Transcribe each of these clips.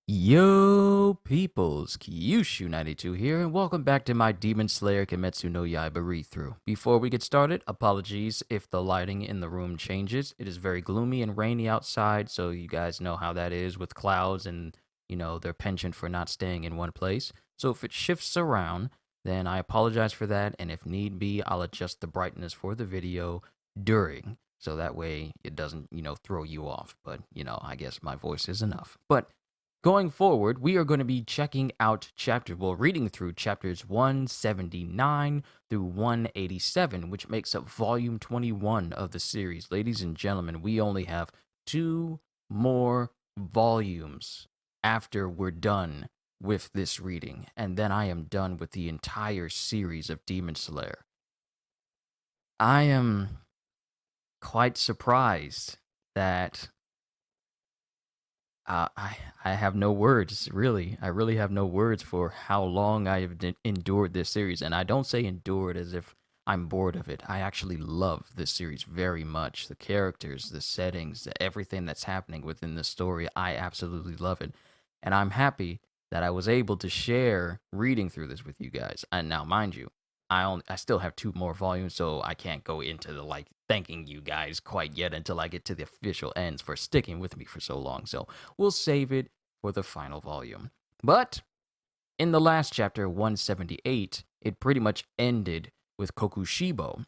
Yo, peoples, Kyushu92 here, and welcome back to my Demon Slayer KIMETSU no YAIBA read-through. Before we get started, apologies if the lighting in the room changes. It is very gloomy and rainy outside, so you guys know how that is with clouds and, their penchant for not staying in one place. So if it shifts around, then I apologize for that, and if need be, I'll adjust the brightness for the video during, so that way it doesn't, throw you off. But, I guess my voice is enough. But going forward, we are going to be reading through chapters 179 through 187, which makes up volume 21 of the series. Ladies and gentlemen, we only have 2 more volumes after we're done with this reading, and then I am done with the entire series of Demon Slayer. I am quite surprised that I have no words, really. I really have no words for how long I have endured this series. And I don't say endured as if I'm bored of it. I actually love this series very much. The characters, the settings, everything that's happening within the story, I absolutely love it. And I'm happy that I was able to share reading through this with you guys. And now, mind you, I still have 2 more volumes, so I can't go into the thanking you guys quite yet until I get to the official ends for sticking with me for so long. So we'll save it for the final volume. But in the last chapter, 178, it pretty much ended with Kokushibo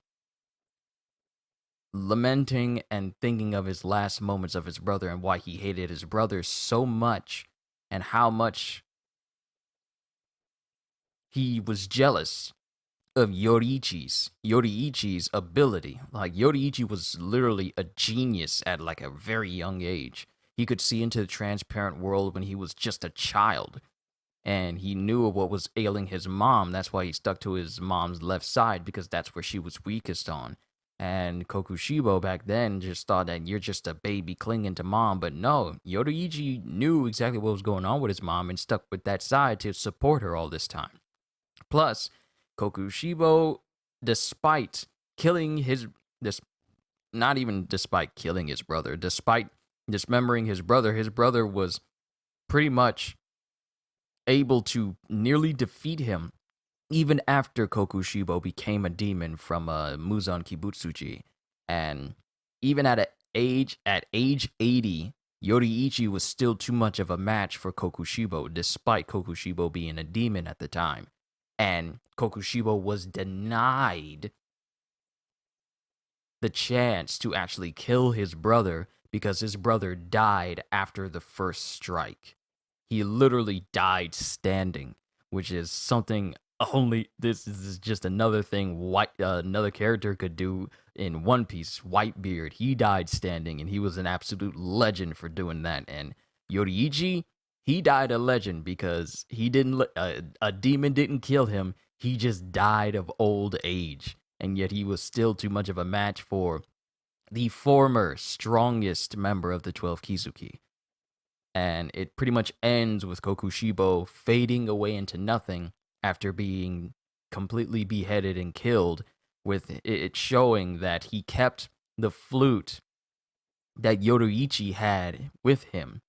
lamenting and thinking of his last moments of his brother and why he hated his brother so much and how much he was jealous of Yoriichi's ability. Like, Yoriichi was literally a genius at a very young age. He could see into the transparent world when he was just a child, and he knew what was ailing his mom. That's why he stuck to his mom's left side, because that's where she was weakest on. And Kokushibo back then just thought that you're just a baby clinging to mom, but no, Yoriichi knew exactly what was going on with his mom and stuck with that side to support her all this time. Plus, Kokushibo, despite killing not even despite killing his brother, despite dismembering his brother was pretty much able to nearly defeat him even after Kokushibo became a demon from Muzan Kibutsuji. And even at age 80, Yoriichi was still too much of a match for Kokushibo, despite Kokushibo being a demon at the time. And Kokushibo was denied the chance to actually kill his brother because his brother died after the first strike. He literally died standing, which is something this is just another thing another character could do in One Piece. Whitebeard, he died standing, and he was an absolute legend for doing that. And Yoriichi, he died a legend because he didn't. A demon didn't kill him. He just died of old age, and yet he was still too much of a match for the former strongest member of the 12 Kizuki. And it pretty much ends with Kokushibo fading away into nothing after being completely beheaded and killed, with it showing that he kept the flute that Yoriichi had with him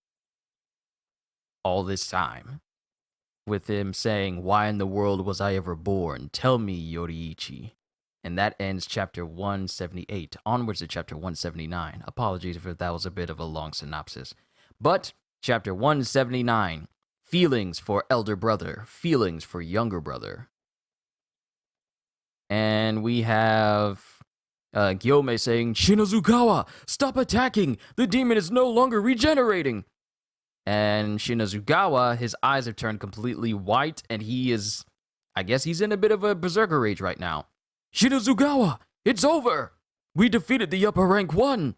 all this time, with him saying, "Why in the world was I ever born? Tell me, Yoriichi." And that ends chapter 178, onwards to chapter 179. Apologies if that was a bit of a long synopsis. But chapter 179, feelings for elder brother, feelings for younger brother. And we have Gyome saying, "Shinazugawa, stop attacking! The demon is no longer regenerating!" And Shinazugawa, his eyes have turned completely white, and I guess he's in a bit of a berserker rage right now. "Shinazugawa, it's over! We defeated the upper rank 1!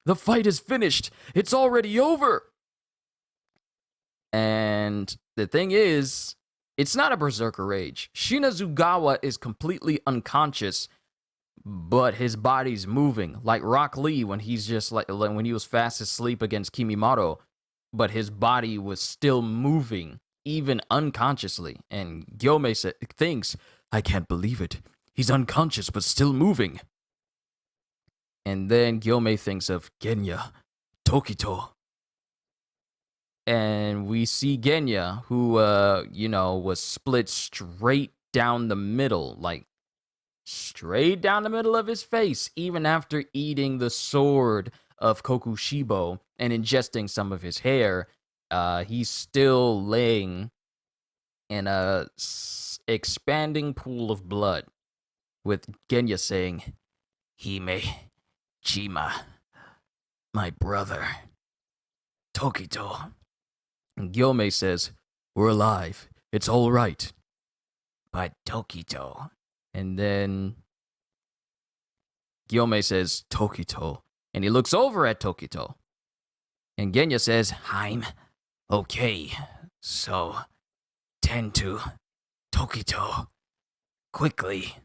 The fight is finished! It's already over!" And the thing is, it's not a berserker rage. Shinazugawa is completely unconscious, but his body's moving, like Rock Lee when he's just when he was fast asleep against Kimimaro, but his body was still moving, even unconsciously. And Gyome thinks, "I can't believe it. He's unconscious, but still moving." And then Gyome thinks of Genya, Tokito. And we see Genya, who, was split straight down the middle, like straight down the middle of his face, even after eating the sword of Kokushibo and ingesting some of his hair. He's still laying in a expanding pool of blood, with Genya saying, "Hime, Chima, my brother, Tokito." And Gyomei says, "We're alive. It's all right." "But Tokito." And then Gyomei says, "Tokito." And he looks over at Tokito. And Genya says, "I'm okay. So, tend to Tokito quickly."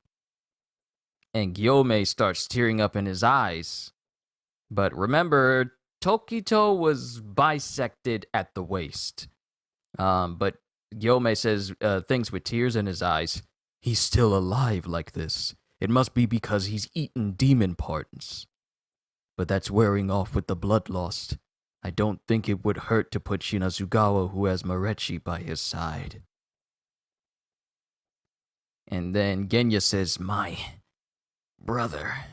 And Gyomei starts tearing up in his eyes. But remember, Tokito was bisected at the waist. But Gyomei says things with tears in his eyes. "He's still alive like this. It must be because he's eaten demon parts. But that's wearing off with the blood lost. I don't think it would hurt to put Shinazugawa, who has Marechi, by his side." And then Genya says, "My brother."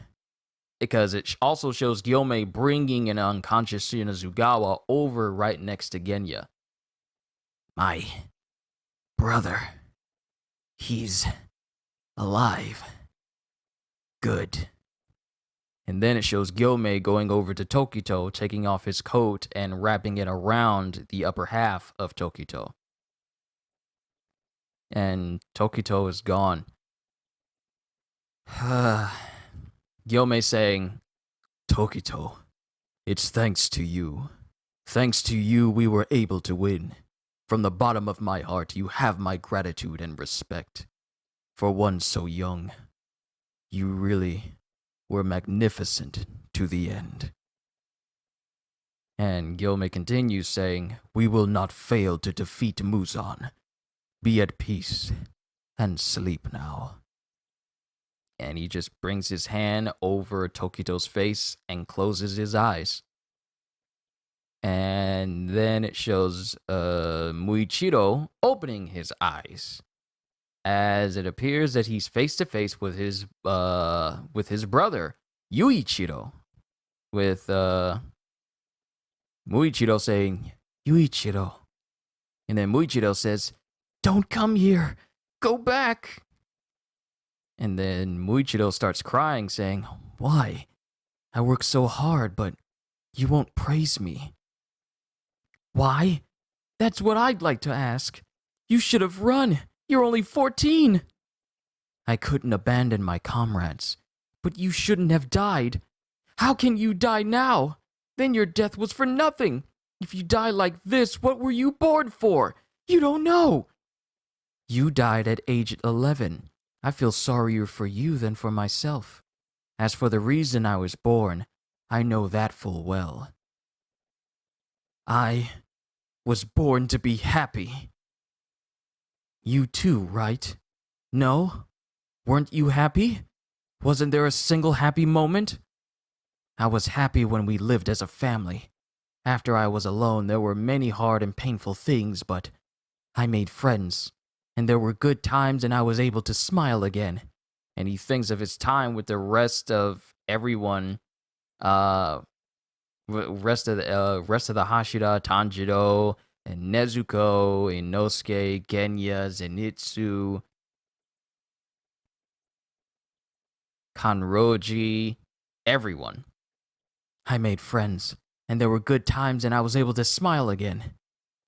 Because it also shows Gyomei bringing an unconscious Shinazugawa over right next to Genya. "My brother. He's alive. Good." And then it shows Gyomei going over to Tokito, taking off his coat and wrapping it around the upper half of Tokito. And Tokito is gone. Gyomei saying, "Tokito, it's thanks to you. Thanks to you we were able to win. From the bottom of my heart, you have my gratitude and respect. For one so young, you really were magnificent to the end." And Gyomei continues saying, "We will not fail to defeat Muzan. Be at peace and sleep now." And he just brings his hand over Tokito's face and closes his eyes. And then it shows Muichiro opening his eyes, as it appears that he's face to face with his brother Yuichiro, with Muichiro saying, "Yuichiro," and then Muichiro says, "Don't come here, go back." And then Muichiro starts crying, saying, "Why? I work so hard, but you won't praise me." "Why? That's what I'd like to ask. You should have run. You're only 14. "I couldn't abandon my comrades. But you shouldn't have died. How can you die now? Then your death was for nothing. If you die like this, what were you born for? You don't know." "You died at age 11. I feel sorrier for you than for myself. As for the reason I was born, I know that full well. I was born to be happy." "You too, right? No? Weren't you happy? Wasn't there a single happy moment?" "I was happy when we lived as a family. After I was alone, there were many hard and painful things, but I made friends. And there were good times and I was able to smile again." And he thinks of his time with the rest of everyone, rest of the Hashira, Tanjiro, and Nezuko, Inosuke, Genya, Zenitsu, Kanroji, everyone. "I made friends, and there were good times and I was able to smile again.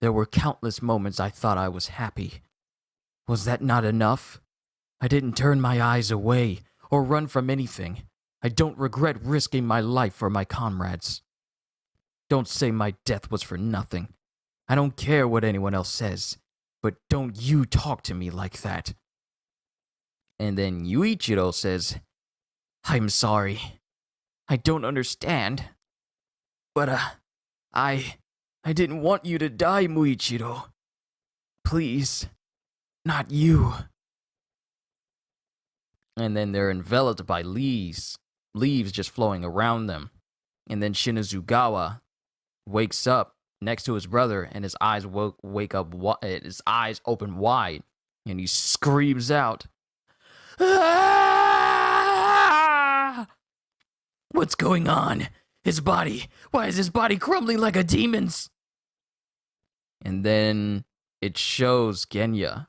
There were countless moments I thought I was happy. Was that not enough? I didn't turn my eyes away or run from anything. I don't regret risking my life for my comrades. Don't say my death was for nothing. I don't care what anyone else says, but don't you talk to me like that." And then Yuichiro says, "I'm sorry. I don't understand. But, I didn't want you to die, Muichiro. Please, not you." And then they're enveloped by leaves just flowing around them. And then Shinazugawa wakes up next to his brother, and his eyes his eyes open wide, and he screams out, "Ah! What's going on? His body, why is his body crumbling like a demon's?" And then it shows Genya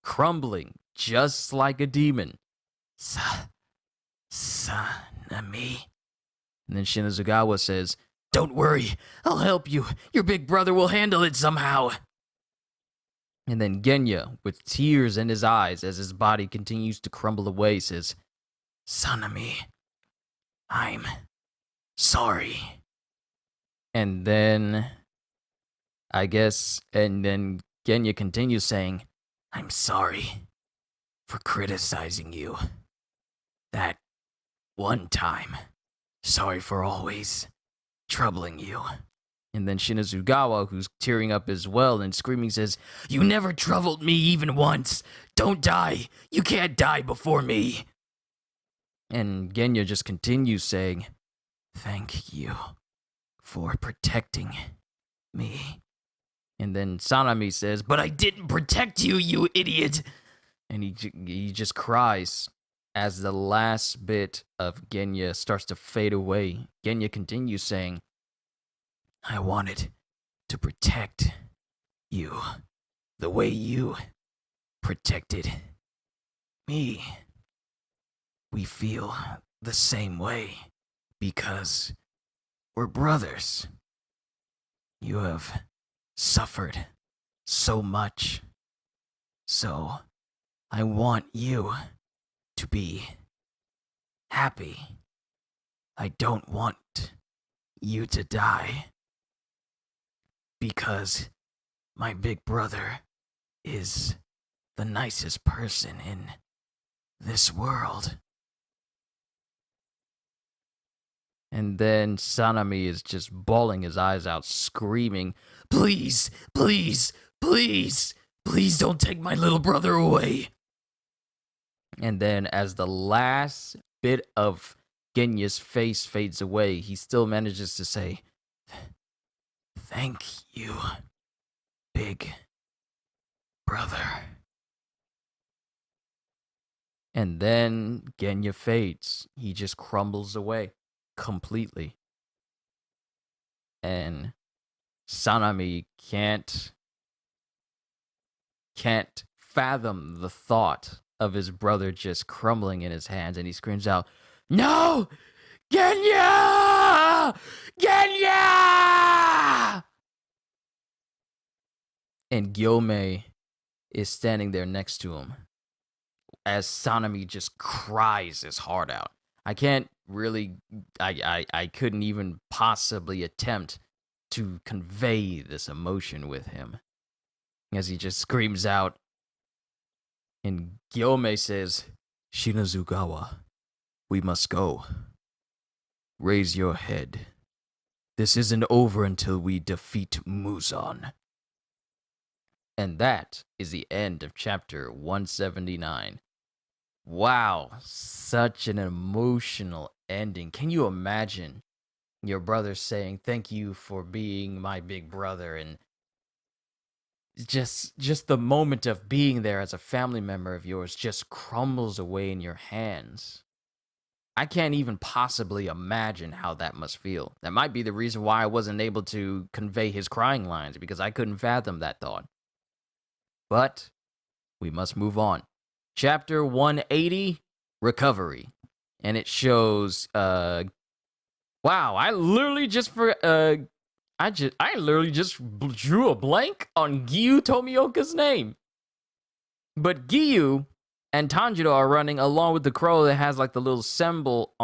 crumbling just like a demon. Sanami. And then Shinazugawa says, "Don't worry, I'll help you. Your big brother will handle it somehow." And then Genya, with tears in his eyes as his body continues to crumble away, says, "Sanami, I'm sorry." And then, Genya continues saying, "I'm sorry for criticizing you that one time. Sorry for always troubling you." And then Shinazugawa, who's tearing up as well and screaming, says, "You never troubled me even once. Don't die. You can't die before me." And Genya just continues saying, "Thank you for protecting me." And then Sanami says, "But I didn't protect you, you idiot." And he just cries as the last bit of Genya starts to fade away. Genya continues saying, "I wanted to protect you the way you protected me. We feel the same way because we're brothers. You have suffered so much, so I want you to be happy. I don't want you to die because my big brother is the nicest person in this world." And then Sanami is just bawling his eyes out, screaming, "Please, please, please, please don't take my little brother away." And then as the last bit of Genya's face fades away, he still manages to say, "Thank you, big brother." And then Genya fades. He just crumbles away completely. And Sanami can't fathom the thought of his brother just crumbling in his hands, and he screams out, "No! Genya! Genya!" And Gyomei is standing there next to him as Sanami just cries his heart out. I can't really, I couldn't even possibly attempt to convey this emotion with him as he just screams out. And Gyomei says, "Shinazugawa, we must go. Raise your head. This isn't over until we defeat Muzan." And that is the end of chapter 179. Wow, such an emotional ending. Can you imagine your brother saying, "Thank you for being my big brother," and just the moment of being there as a family member of yours just crumbles away in your hands? I can't even possibly imagine how that must feel. That might be the reason why I wasn't able to convey his crying lines, because I couldn't fathom that thought. But we must move on. Chapter 180, Recovery. And it shows, wow, I literally just drew a blank on Giyu Tomioka's name. But Giyu and Tanjiro are running along with the crow that has like the little symbol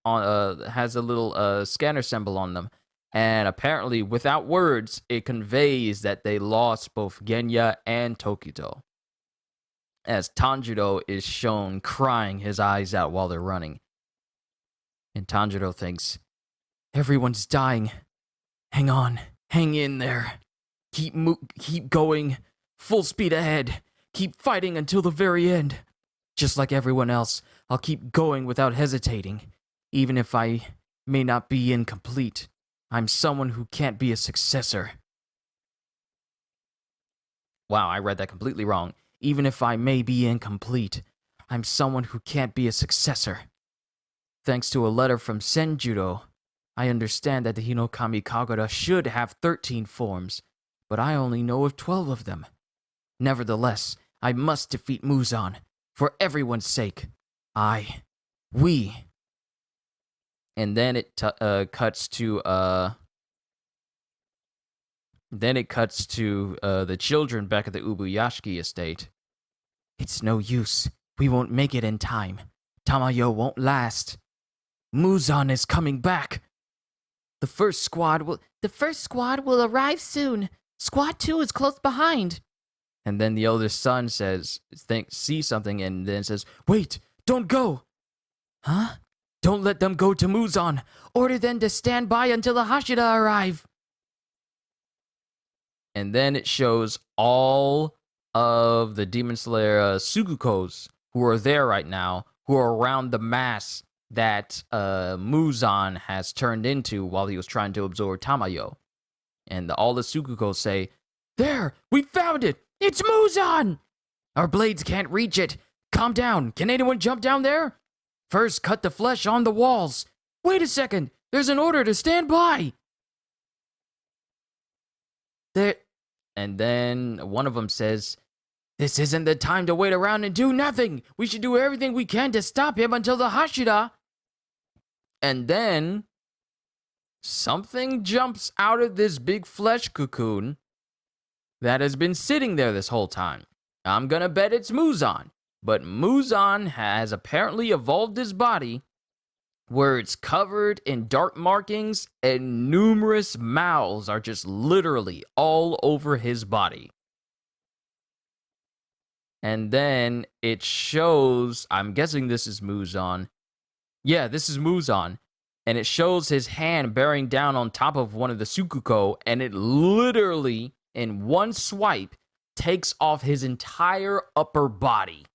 has a little scanner symbol on them. And apparently, without words, it conveys that they lost both Genya and Tokito, as Tanjiro is shown crying his eyes out while they're running. And Tanjiro thinks, "Everyone's dying. Hang on. Hang in there. Keep going. Full speed ahead. Keep fighting until the very end. Just like everyone else, I'll keep going without hesitating, even if I may not be incomplete. I'm someone who can't be a successor. Wow, I read that completely wrong. Even if I may be incomplete, I'm someone who can't be a successor. Thanks to a letter from Senjuro, I understand that the Hinokami Kagura should have 13 forms, but I only know of 12 of them. Nevertheless, I must defeat Muzan, for everyone's sake. We. And then it cuts to the children back at the Ubuyashiki estate. It's no use. We won't make it in time. Tamayo won't last. Muzan is coming back. The first squad will arrive soon. Squad 2 is close behind. And then the eldest son sees something and then says, "Wait, don't go." Huh? Don't let them go to Muzan. Order them to stand by until the Hashira arrive. And then it shows all of the Demon Slayer Sugukos who are there right now, who are around the mass that Muzan has turned into while he was trying to absorb Tamayo. And all the Sugukos say, "There, we found it! It's Muzan! Our blades can't reach it. Calm down. Can anyone jump down there? First, cut the flesh on the walls. Wait a second. There's an order to stand by." And then one of them says, "This isn't the time to wait around and do nothing. We should do everything we can to stop him until the Hashira." And then something jumps out of this big flesh cocoon that has been sitting there this whole time. I'm gonna bet it's Muzan. But Muzan has apparently evolved his body where it's covered in dark markings and numerous mouths are just literally all over his body. And then it shows, I'm guessing this is Muzan. Yeah, this is Muzan. And it shows his hand bearing down on top of one of the Sukuko, and it literally, in one swipe, takes off his entire upper body.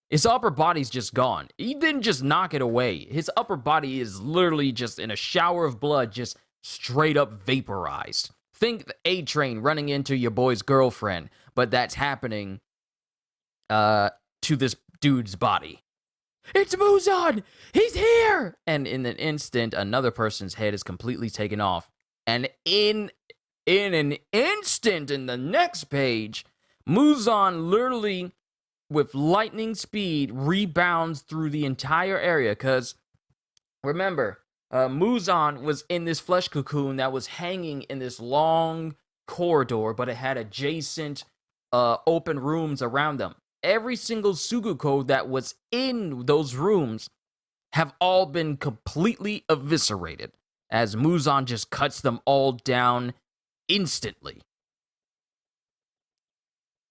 His upper body's just gone. He didn't just knock it away. His upper body is literally just in a shower of blood, just straight up vaporized. Think the A-Train running into your boy's girlfriend, but that's happening to this dude's body. "It's Muzan! He's here!" And in an instant, another person's head is completely taken off. And in an instant, in the next page, Muzan literally, with lightning speed, rebounds through the entire area. Because, remember, Muzan was in this flesh cocoon that was hanging in this long corridor, but it had adjacent open rooms around them. Every single Suguko that was in those rooms have all been completely eviscerated, as Muzan just cuts them all down instantly.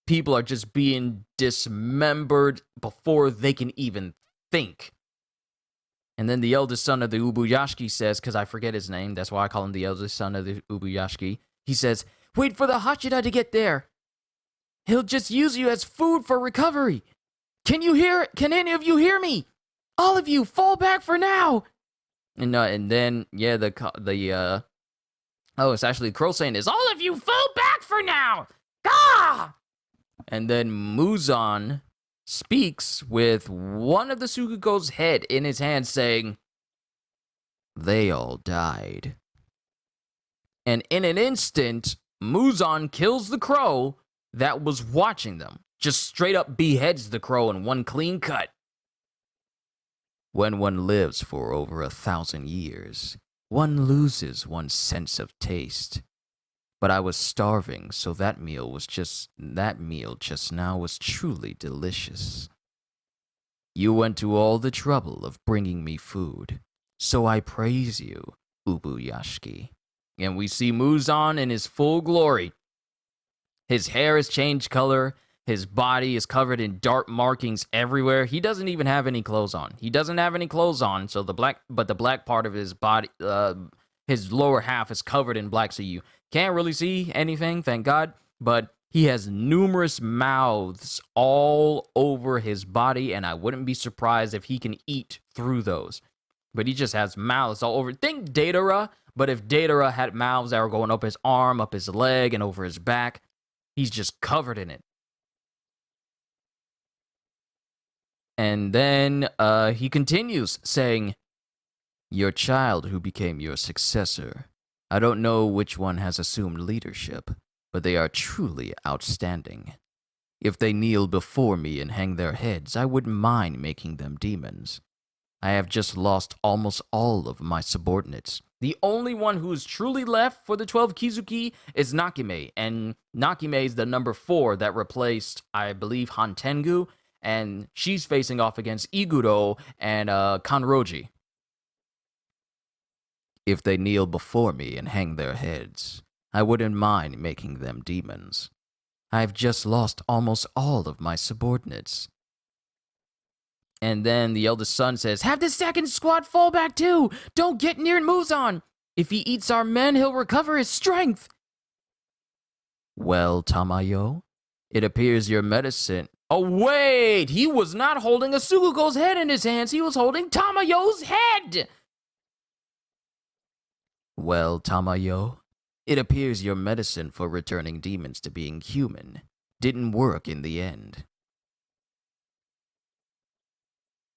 People are just being dismembered before they can even think. And then the eldest son of the Ubuyashiki says, because I forget his name, that's why I call him the eldest son of the Ubuyashiki, he says, "Wait for the Hashira to get there. He'll just use you as food for recovery. Can any of you hear me? All of you, fall back for now." And then, yeah, it's actually Crow saying this, "All of you, fall back for now. Ah!" And then Muzan speaks with one of the Sukuko's head in his hand, saying, "They all died." And in an instant, Muzan kills the crow that was watching them. Just straight up beheads the crow in one clean cut. When one lives for over 1,000 years, one loses one's sense of taste. But I was starving, so that meal just now was truly delicious. You went to all the trouble of bringing me food, so I praise you, Ubuyashiki. And we see Muzan in his full glory. His hair has changed color. His body is covered in dark markings everywhere. He doesn't even have any clothes on. So the black part of his body, his lower half is covered in black, so you can't really see anything, thank God. But he has numerous mouths all over his body, and I wouldn't be surprised if he can eat through those. But he just has mouths all over. Think Datara, But if Datara had mouths that were going up his arm, up his leg, and over his back, he's just covered in it. And then he continues saying, "Your child who became your successor. I don't know which one has assumed leadership, but they are truly outstanding. If they kneel before me and hang their heads, I wouldn't mind making them demons. I have just lost almost all of my subordinates. The only one who is truly left for the 12 Kizuki is Nakime, and Nakime is the number 4 that replaced, I believe, Hantengu, and she's facing off against Iguro and Kanroji. If they kneel before me and hang their heads, I wouldn't mind making them demons. I've just lost almost all of my subordinates." And then the eldest son says, "Have the second squad fall back too! Don't get near Muzan! If he eats our men, he'll recover his strength!" "Well, Tamayo, it appears your medicine..." Oh, wait! He was not holding a Suguko's head in his hands, he was holding Tamayo's head! "Well, Tamayo, it appears your medicine for returning demons to being human didn't work in the end."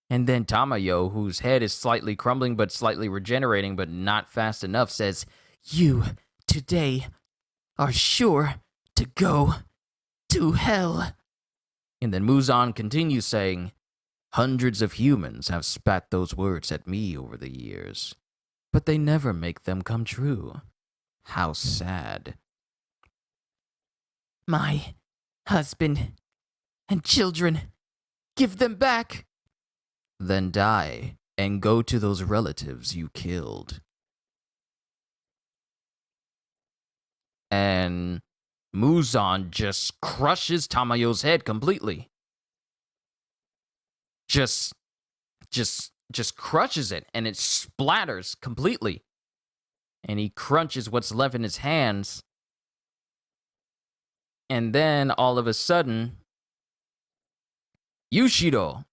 And then Tamayo, whose head is slightly crumbling but slightly regenerating but not fast enough, says, "You, today, are sure to go to hell." And then Muzan continues saying, "Hundreds of humans have spat those words at me over the years, but they never make them come true. How sad. My husband and children, give them back. Then die and go to those relatives you killed." And Muzan just crushes Tamayo's head completely. Just crushes it, and it splatters completely. And he crunches what's left in his hands. And then, all of a sudden, Yushiro,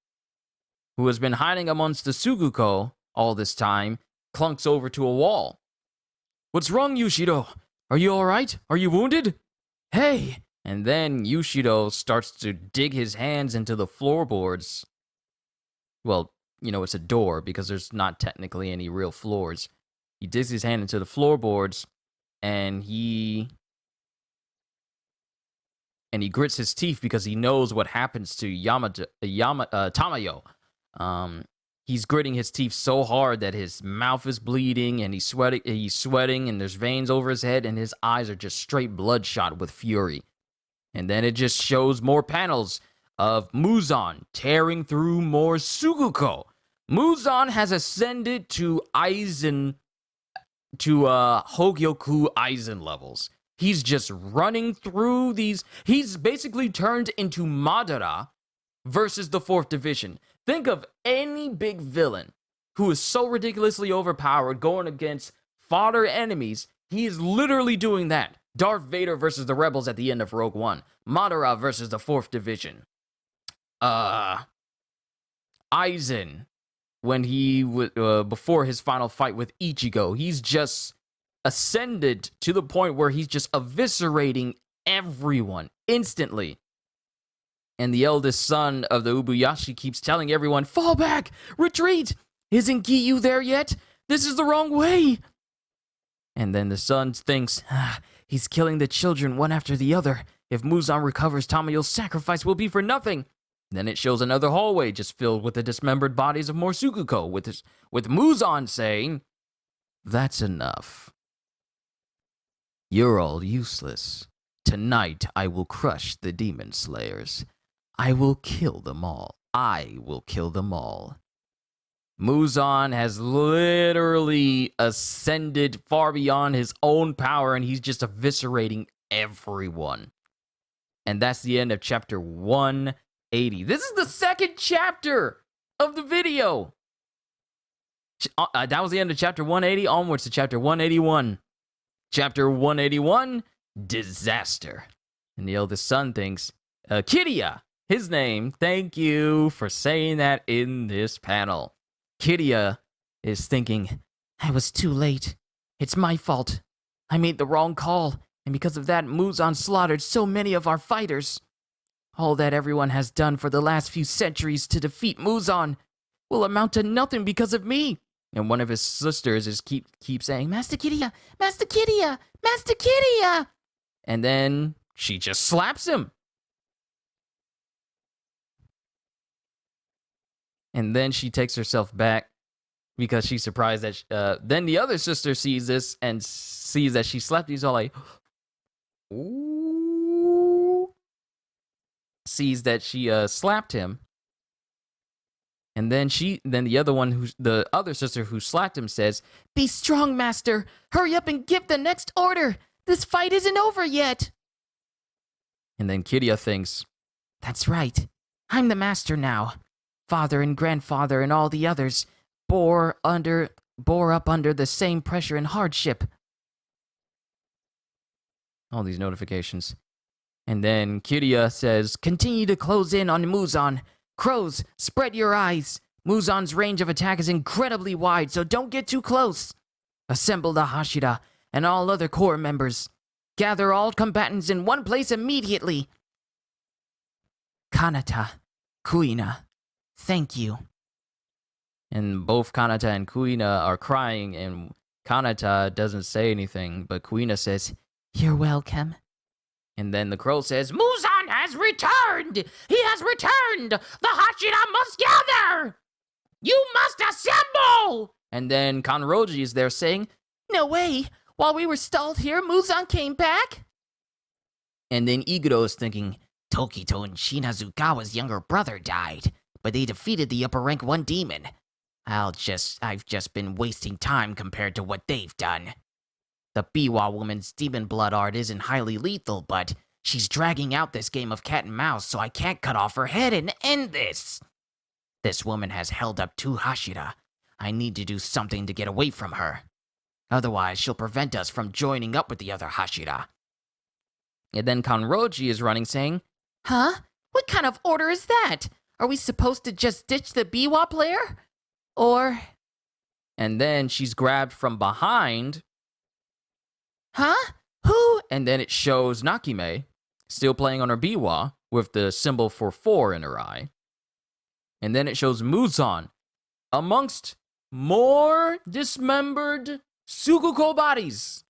who has been hiding amongst the Suguko all this time, clunks over to a wall. "What's wrong, Yushiro? Are you alright? Are you wounded? Hey!" And then Yushiro starts to dig his hands into the floorboards. Well, you know, it's a door because there's not technically any real floors. He digs his hand into the floorboards, and he grits his teeth because he knows what happens to Tamayo. He's gritting his teeth so hard that his mouth is bleeding, and he's sweating, and there's veins over his head, and his eyes are just straight bloodshot with fury. And then it just shows more panels of Muzan tearing through more Suguko. Muzan has ascended to Hogyoku Aizen levels. He's just running through these. He's basically turned into Madara versus the 4th Division. Think of any big villain who is so ridiculously overpowered going against fodder enemies. He is literally doing that. Darth Vader versus the Rebels at the end of Rogue One. Madara versus the 4th Division. Aizen, when he before his final fight with Ichigo, he's just ascended to the point where he's just eviscerating everyone instantly. And the eldest son of the Ubuyashi keeps telling everyone, "Fall back! Retreat! Isn't Giyu there yet? This is the wrong way!" And then the son thinks, he's killing the children one after the other. If Muzan recovers, Tamayo's sacrifice will be for nothing. Then it shows another hallway just filled with the dismembered bodies of more Suguko, with Muzan saying, "That's enough. You're all useless. Tonight I will crush the demon slayers. I will kill them all. I will kill them all." Muzan has literally ascended far beyond his own power, and he's just eviscerating everyone. And that's the end of chapter 180. This is the 2nd chapter of the video. That was the end of chapter 180, onwards to chapter 181. Chapter 181, Disaster. And the eldest son thinks, Kiria, his name, thank you for saying that in this panel. Kiria is thinking, "I was too late. It's my fault. I made the wrong call, and because of that, Muzan slaughtered so many of our fighters. All that everyone has done for the last few centuries to defeat Muzan will amount to nothing because of me. And one of his sisters is keep saying, Master Kiria, Master Kiria, Master Kiria. And then she just slaps him. And then she takes herself back because she's surprised that then the other sister sees this and sees that she slapped. He's all like, ooh. Sees that she slapped him. And then the other sister who slapped him says, "Be strong, master. Hurry up and give the next order. This fight isn't over yet." And then Kiria thinks, "That's right. I'm the master now. Father and grandfather and all the others bore up under the same pressure and hardship." All these notifications. And then Kiria says, "Continue to close in on Muzan. Crows, spread your eyes. Muzan's range of attack is incredibly wide, so don't get too close. Assemble the Hashira and all other corps members. Gather all combatants in one place immediately. Kanata, Kuina, thank you." And both Kanata and Kuina are crying, and Kanata doesn't say anything, but Kuina says, "You're welcome." And then the crow says, "Muzan has returned! He has returned! The Hashira must gather! You must assemble!" And then Kanroji is there saying, "No way! While we were stalled here, Muzan came back?" And then Iguro is thinking, "Tokito and Shinazukawa's younger brother died, but they defeated the upper rank 1 demon. I've just been wasting time compared to what they've done. The Biwa woman's demon blood art isn't highly lethal, but she's dragging out this game of cat and mouse, so I can't cut off her head and end this. This woman has held up 2 Hashira. I need to do something to get away from her. Otherwise, she'll prevent us from joining up with the other Hashira." And then Kanroji is running saying, "Huh? What kind of order is that? Are we supposed to just ditch the Biwa player? Or..." And then she's grabbed from behind. "Huh? Who?" And then it shows Nakime still playing on her biwa with the symbol for 4 in her eye. And then it shows Muzan amongst more dismembered Sukuko bodies.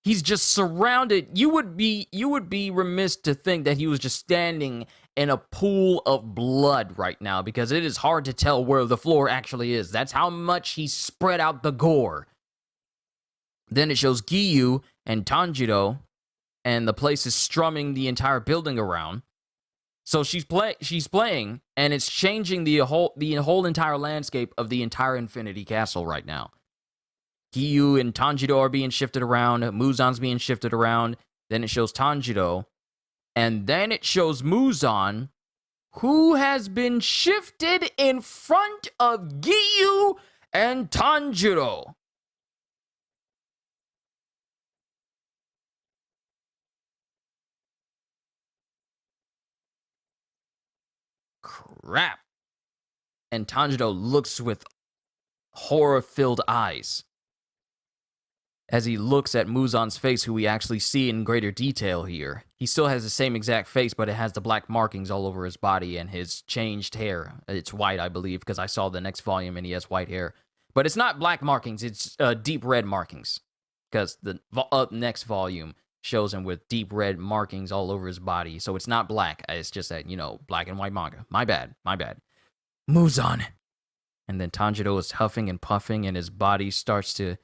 He's just surrounded. You would be remiss to think that he was just standing in a pool of blood right now, because it is hard to tell where the floor actually is. That's how much he spread out the gore. Then it shows Giyu and Tanjiro, and the place is strumming the entire building around. So she's playing, and it's changing the whole entire landscape of the entire Infinity Castle right now. Giyu and Tanjiro are being shifted around. Muzan's being shifted around. Then it shows Tanjiro, and then it shows Muzan, who has been shifted in front of Giyu and Tanjiro. Crap. And Tanjiro looks with horror-filled eyes as he looks at Muzan's face, who we actually see in greater detail here. He still has the same exact face, but it has the black markings all over his body and his changed hair. It's white, I believe, because I saw the next volume and he has white hair. But it's not black markings, it's deep red markings, because the next volume shows him with deep red markings all over his body. So it's not black. It's just that, black and white manga. My bad. Muzan. And then Tanjiro is huffing and puffing, and his body starts to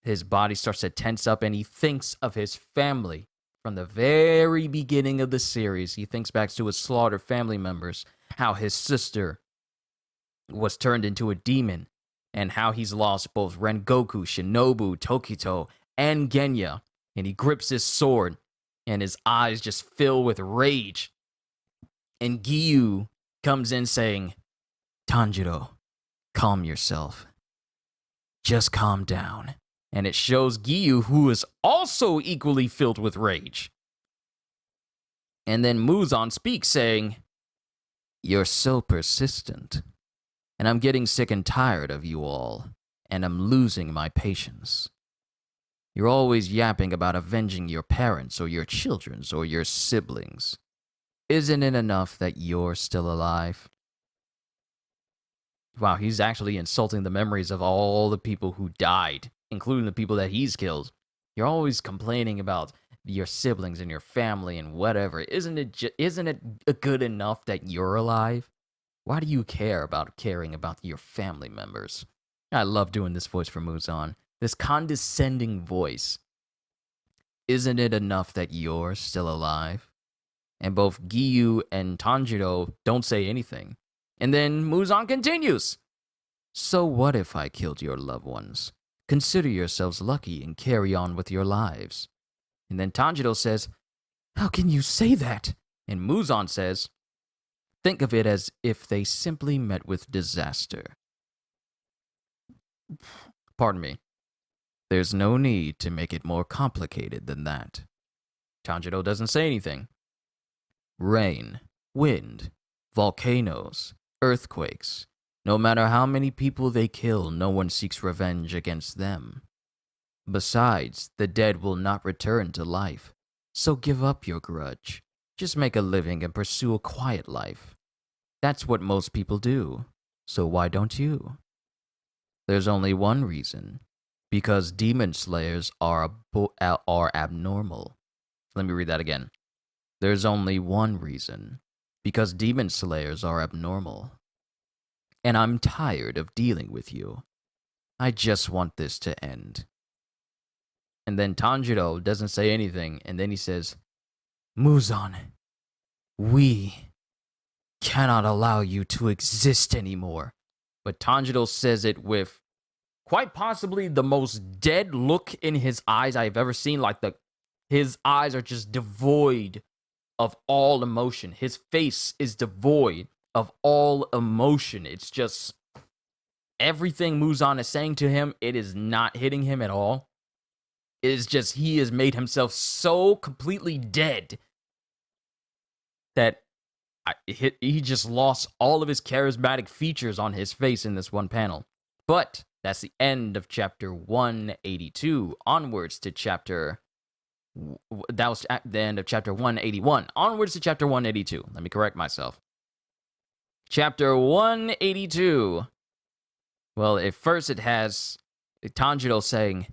tense up, and he thinks of his family from the very beginning of the series. He thinks back to his slaughtered family members, how his sister was turned into a demon, and how he's lost both Rengoku, Shinobu, Tokito, and Genya. And he grips his sword, and his eyes just fill with rage. And Giyu comes in saying, "Tanjiro, calm yourself. Just calm down." And it shows Giyu, who is also equally filled with rage. And then Muzan speaks, saying, "You're so persistent, and I'm getting sick and tired of you all, and I'm losing my patience. You're always yapping about avenging your parents or your children's or your siblings. Isn't it enough that you're still alive? Wow, he's actually insulting the memories of all the people who died, including the people that he's killed. You're always complaining about your siblings and your family and whatever. Isn't it good enough that you're alive? Why do you care about caring about your family members? I love doing this voice for Muzan. This condescending voice. Isn't it enough that you're still alive? And both Giyu and Tanjiro don't say anything. And then Muzan continues. So what if I killed your loved ones? Consider yourselves lucky and carry on with your lives. And then Tanjiro says, how can you say that? And Muzan says, think of it as if they simply met with disaster. Pardon me. There's no need to make it more complicated than that. Tanjiro doesn't say anything. Rain, wind, volcanoes, earthquakes. No matter how many people they kill, no one seeks revenge against them. Besides, the dead will not return to life. So give up your grudge. Just make a living and pursue a quiet life. That's what most people do. So why don't you? There's only one reason. Because demon slayers are abnormal. Let me read that again. There's only one reason. Because demon slayers are abnormal. And I'm tired of dealing with you. I just want this to end. And then Tanjiro doesn't say anything, and then he says, Muzan, we cannot allow you to exist anymore. But Tanjiro says it with quite possibly the most dead look in his eyes I've ever seen. Like his eyes are just devoid of all emotion. His face is devoid of all emotion. It's just everything Muzan is saying to him, it is not hitting him at all. It is just he has made himself so completely dead that he just lost all of his charismatic features on his face in this one panel. But that's the end of chapter 182. Onwards to chapter... That was at the end of chapter 181. Onwards to chapter 182. Let me correct myself. Chapter 182. Well, at first it has Tanjiro saying,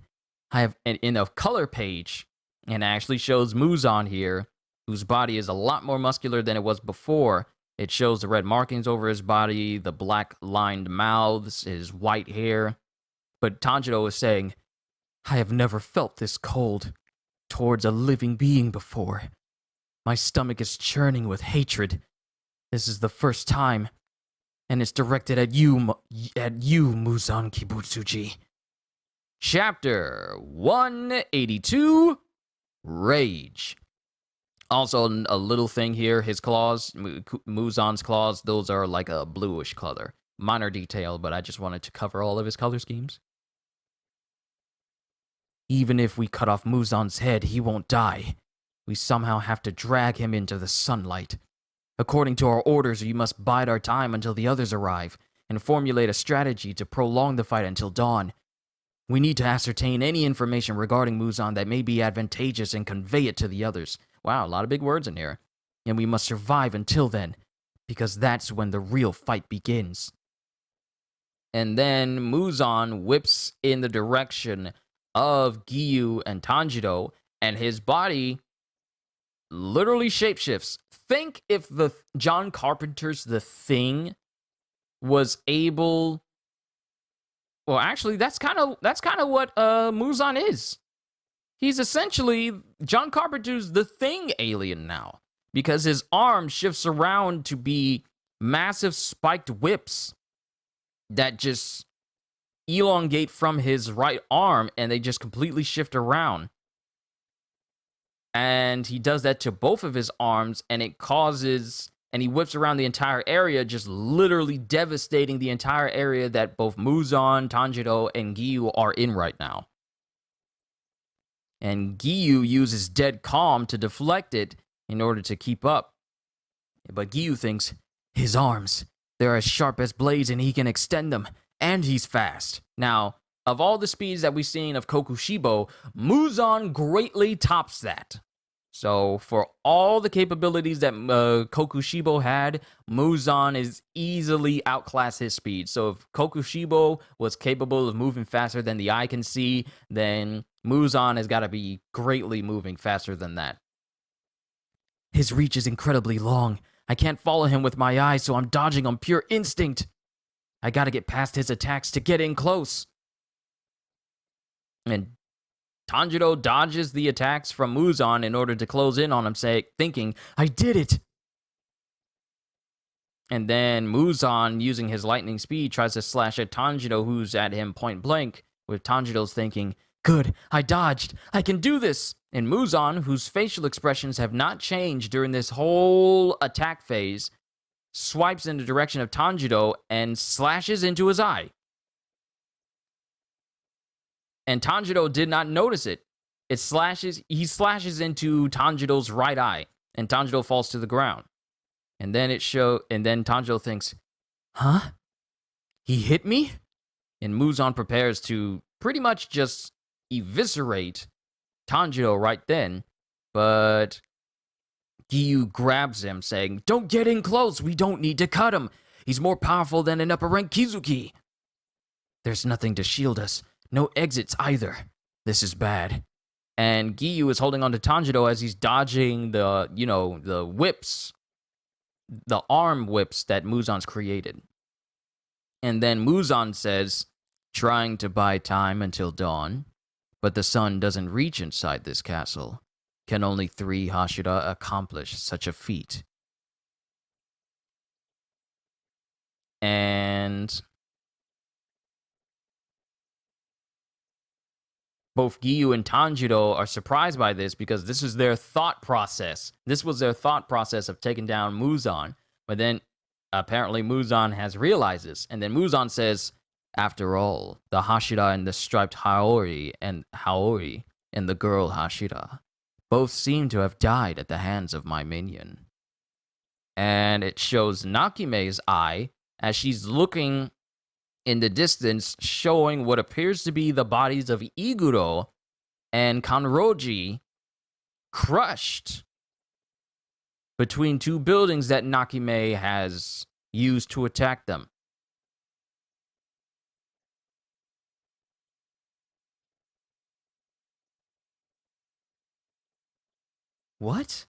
I have in a color page, and it actually shows Muzan here, whose body is a lot more muscular than it was before. It shows the red markings over his body, the black lined mouths, his white hair. But Tanjiro is saying, I have never felt this cold towards a living being before. My stomach is churning with hatred. This is the first time, and it's directed at you, Muzan Kibutsuji. Chapter 182, Rage. Also, a little thing here, his claws, Muzan's claws, those are like a bluish color. Minor detail, but I just wanted to cover all of his color schemes. Even if we cut off Muzan's head, he won't die. We somehow have to drag him into the sunlight. According to our orders, we must bide our time until the others arrive, and formulate a strategy to prolong the fight until dawn. We need to ascertain any information regarding Muzan that may be advantageous and convey it to the others. Wow, a lot of big words in here. And we must survive until then, because that's when the real fight begins. And then Muzan whips in the direction of Giyu and Tanjiro, and his body literally shapeshifts. Think if the John Carpenter's The Thing was able... Well, actually, that's kind of what Muzan is. He's essentially John Carpenter's The Thing alien now, because his arm shifts around to be massive spiked whips that just elongate from his right arm, and they just completely shift around. And he does that to both of his arms, and it causes... And he whips around the entire area, just literally devastating the entire area that both Muzan, Tanjiro, and Giyu are in right now. And Giyu uses Dead Calm to deflect it in order to keep up. But Giyu thinks, his arms, they're as sharp as blades and he can extend them, and he's fast. Now, Of all the speeds that we've seen of Kokushibo, Muzan greatly tops that. So for all the capabilities that Kokushibo had, Muzan is easily outclassed his speed. So if Kokushibo was capable of moving faster than the eye can see, then Muzan has got to be greatly moving faster than that. His reach is incredibly long. I can't follow him with my eyes, so I'm dodging on pure instinct. I gotta get past his attacks to get in close. And Tanjiro dodges the attacks from Muzan in order to close in on him, thinking, I did it! And then Muzan, using his lightning speed, tries to slash at Tanjiro, who's at him point blank, with Tanjiro's thinking, good, I dodged, I can do this! And Muzan, whose facial expressions have not changed during this whole attack phase, swipes in the direction of Tanjiro and slashes into his eye. And Tanjiro did not notice it. He slashes into Tanjiro's right eye, and Tanjiro falls to the ground. And then Tanjiro thinks, huh? He hit me? And Muzan prepares to pretty much just eviscerate Tanjiro right then, but Giyu grabs him, saying, don't get in close, we don't need to cut him. He's more powerful than an upper rank Kizuki. There's nothing to shield us. No exits either. This is bad. And Giyu is holding on to Tanjiro as he's dodging the whips, the arm whips that Muzan's created. And then Muzan says, trying to buy time until dawn, but the sun doesn't reach inside this castle. Can only 3 Hashira accomplish such a feat? And both Giyu and Tanjiro are surprised by this because this is their thought process. This was their thought process of taking down Muzan. But then apparently Muzan has realized this. And then Muzan says, after all, the Hashira and the striped Haori and the girl Hashira both seem to have died at the hands of my minion. And it shows Nakime's eye as she's looking in the distance, showing what appears to be the bodies of Iguro and Kanroji crushed between 2 buildings that Nakime has used to attack them. What?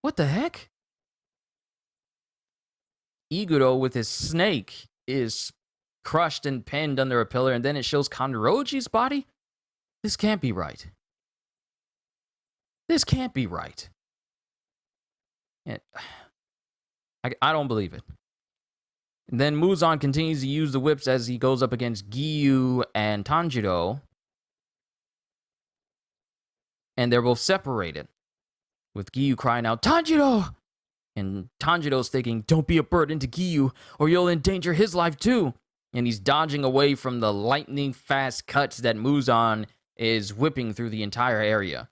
What the heck? Iguro with his snake is crushed and pinned under a pillar, and then it shows Kanroji's body? This can't be right. This can't be right. I don't believe it. And then Muzan continues to use the whips as he goes up against Giyu and Tanjiro. And they're both separated, with Giyu crying out, Tanjiro! And Tanjiro's thinking, don't be a burden to Giyu, or you'll endanger his life too. And he's dodging away from the lightning-fast cuts that Muzan is whipping through the entire area.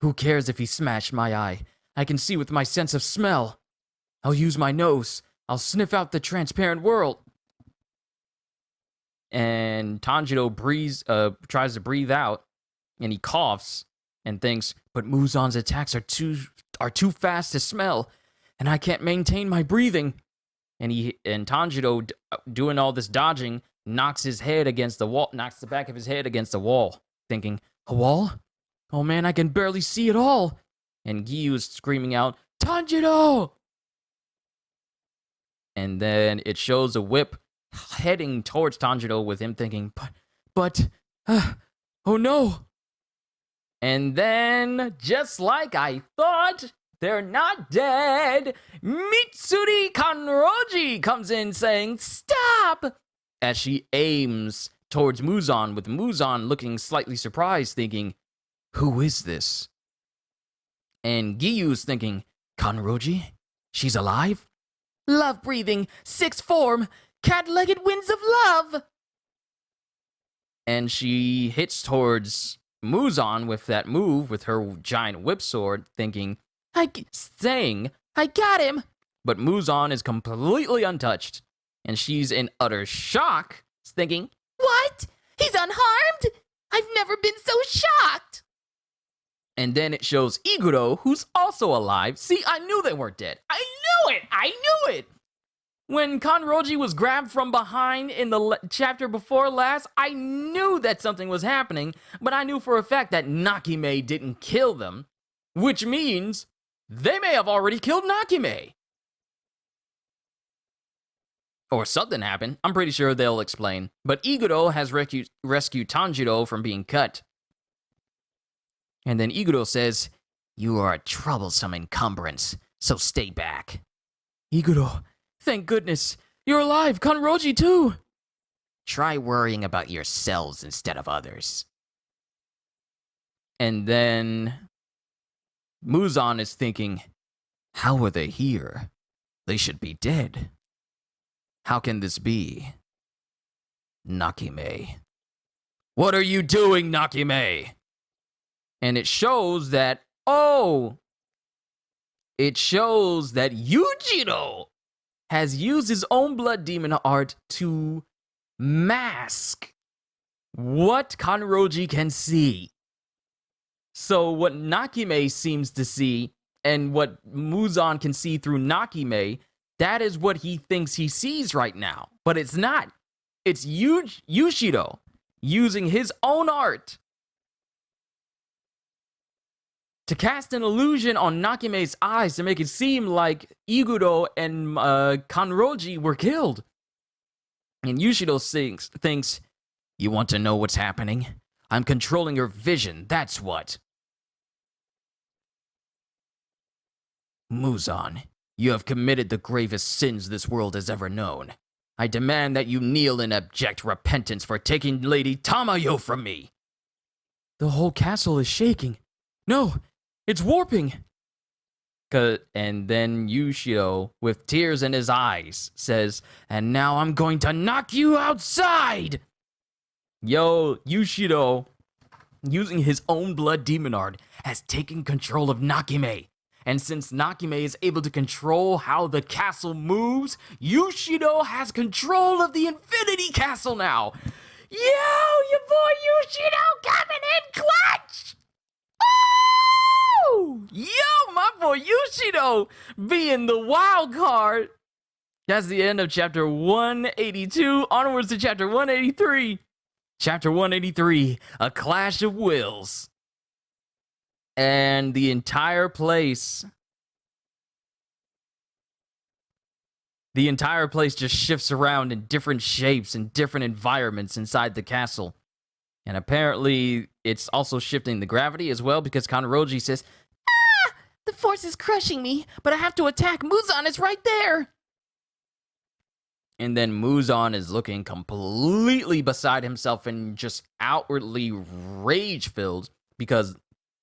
Who cares if he smashed my eye? I can see with my sense of smell. I'll use my nose. I'll sniff out the transparent world. And Tanjiro tries to breathe out, and he coughs and thinks, but Muzan's attacks are too fast to smell, and I can't maintain my breathing. And Tanjiro, doing all this dodging, knocks his head against the wall, knocks the back of his head against the wall, thinking, a wall? Oh man, I can barely see it all. And Giyu is screaming out, Tanjiro! And then it shows a whip heading towards Tanjiro with him thinking, oh no! And then, just like I thought, they're not dead. Mitsuri Kanroji comes in saying, stop! As she aims towards Muzan, with Muzan looking slightly surprised, thinking, who is this? And Giyu's thinking, Kanroji? She's alive? Love-breathing, 6th form, cat-legged winds of love! And she hits towards Muzan with that move with her giant whip sword, thinking, I got him! But Muzan is completely untouched, and she's in utter shock, thinking, what? He's unharmed? I've never been so shocked. And then it shows Iguro, who's also alive. See, I knew they weren't dead. I knew it! When Kanroji was grabbed from behind in the chapter before last, I knew that something was happening, but I knew for a fact that Nakime didn't kill them, which means they may have already killed Nakime. Or something happened. I'm pretty sure they'll explain. But Iguro has rescued Tanjiro from being cut. And then Iguro says, "You are a troublesome encumbrance, so stay back." Iguro, thank goodness. You're alive, Kanroji too. Try worrying about yourselves instead of others. And then Muzan is thinking, how are they here? They should be dead. How can this be? Nakime. What are you doing, Nakime? And it shows that, Yushiro has used his own blood demon art to mask what Kanroji can see. So what Nakime seems to see, and what Muzan can see through Nakime, that is what he thinks he sees right now. But it's not. It's Yushiro using his own art to cast an illusion on Nakime's eyes to make it seem like Iguro and Kanroji were killed. And Yushiro thinks, you want to know what's happening? I'm controlling your vision, that's what. Muzan, you have committed the gravest sins this world has ever known. I demand that you kneel in abject repentance for taking Lady Tamayo from me. The whole castle is shaking. No, it's warping. And then Yushiro, with tears in his eyes, says, and now I'm going to knock you outside. Yo, Yushiro, using his own blood demon art, has taken control of Nakime. And since Nakime is able to control how the castle moves, Yushiro has control of the Infinity Castle now. Yo, your boy Yushiro coming in clutch! Oh! Yo, my boy Yushiro being the wild card. That's the end of chapter 182. Onwards to chapter 183. Chapter 183, A Clash of Wills. And the entire place just shifts around in different shapes and different environments inside the castle. And apparently, it's also shifting the gravity as well, because Kanroji says, the force is crushing me, but I have to attack. Muzan is right there. And then Muzan is looking completely beside himself and just outwardly rage-filled, because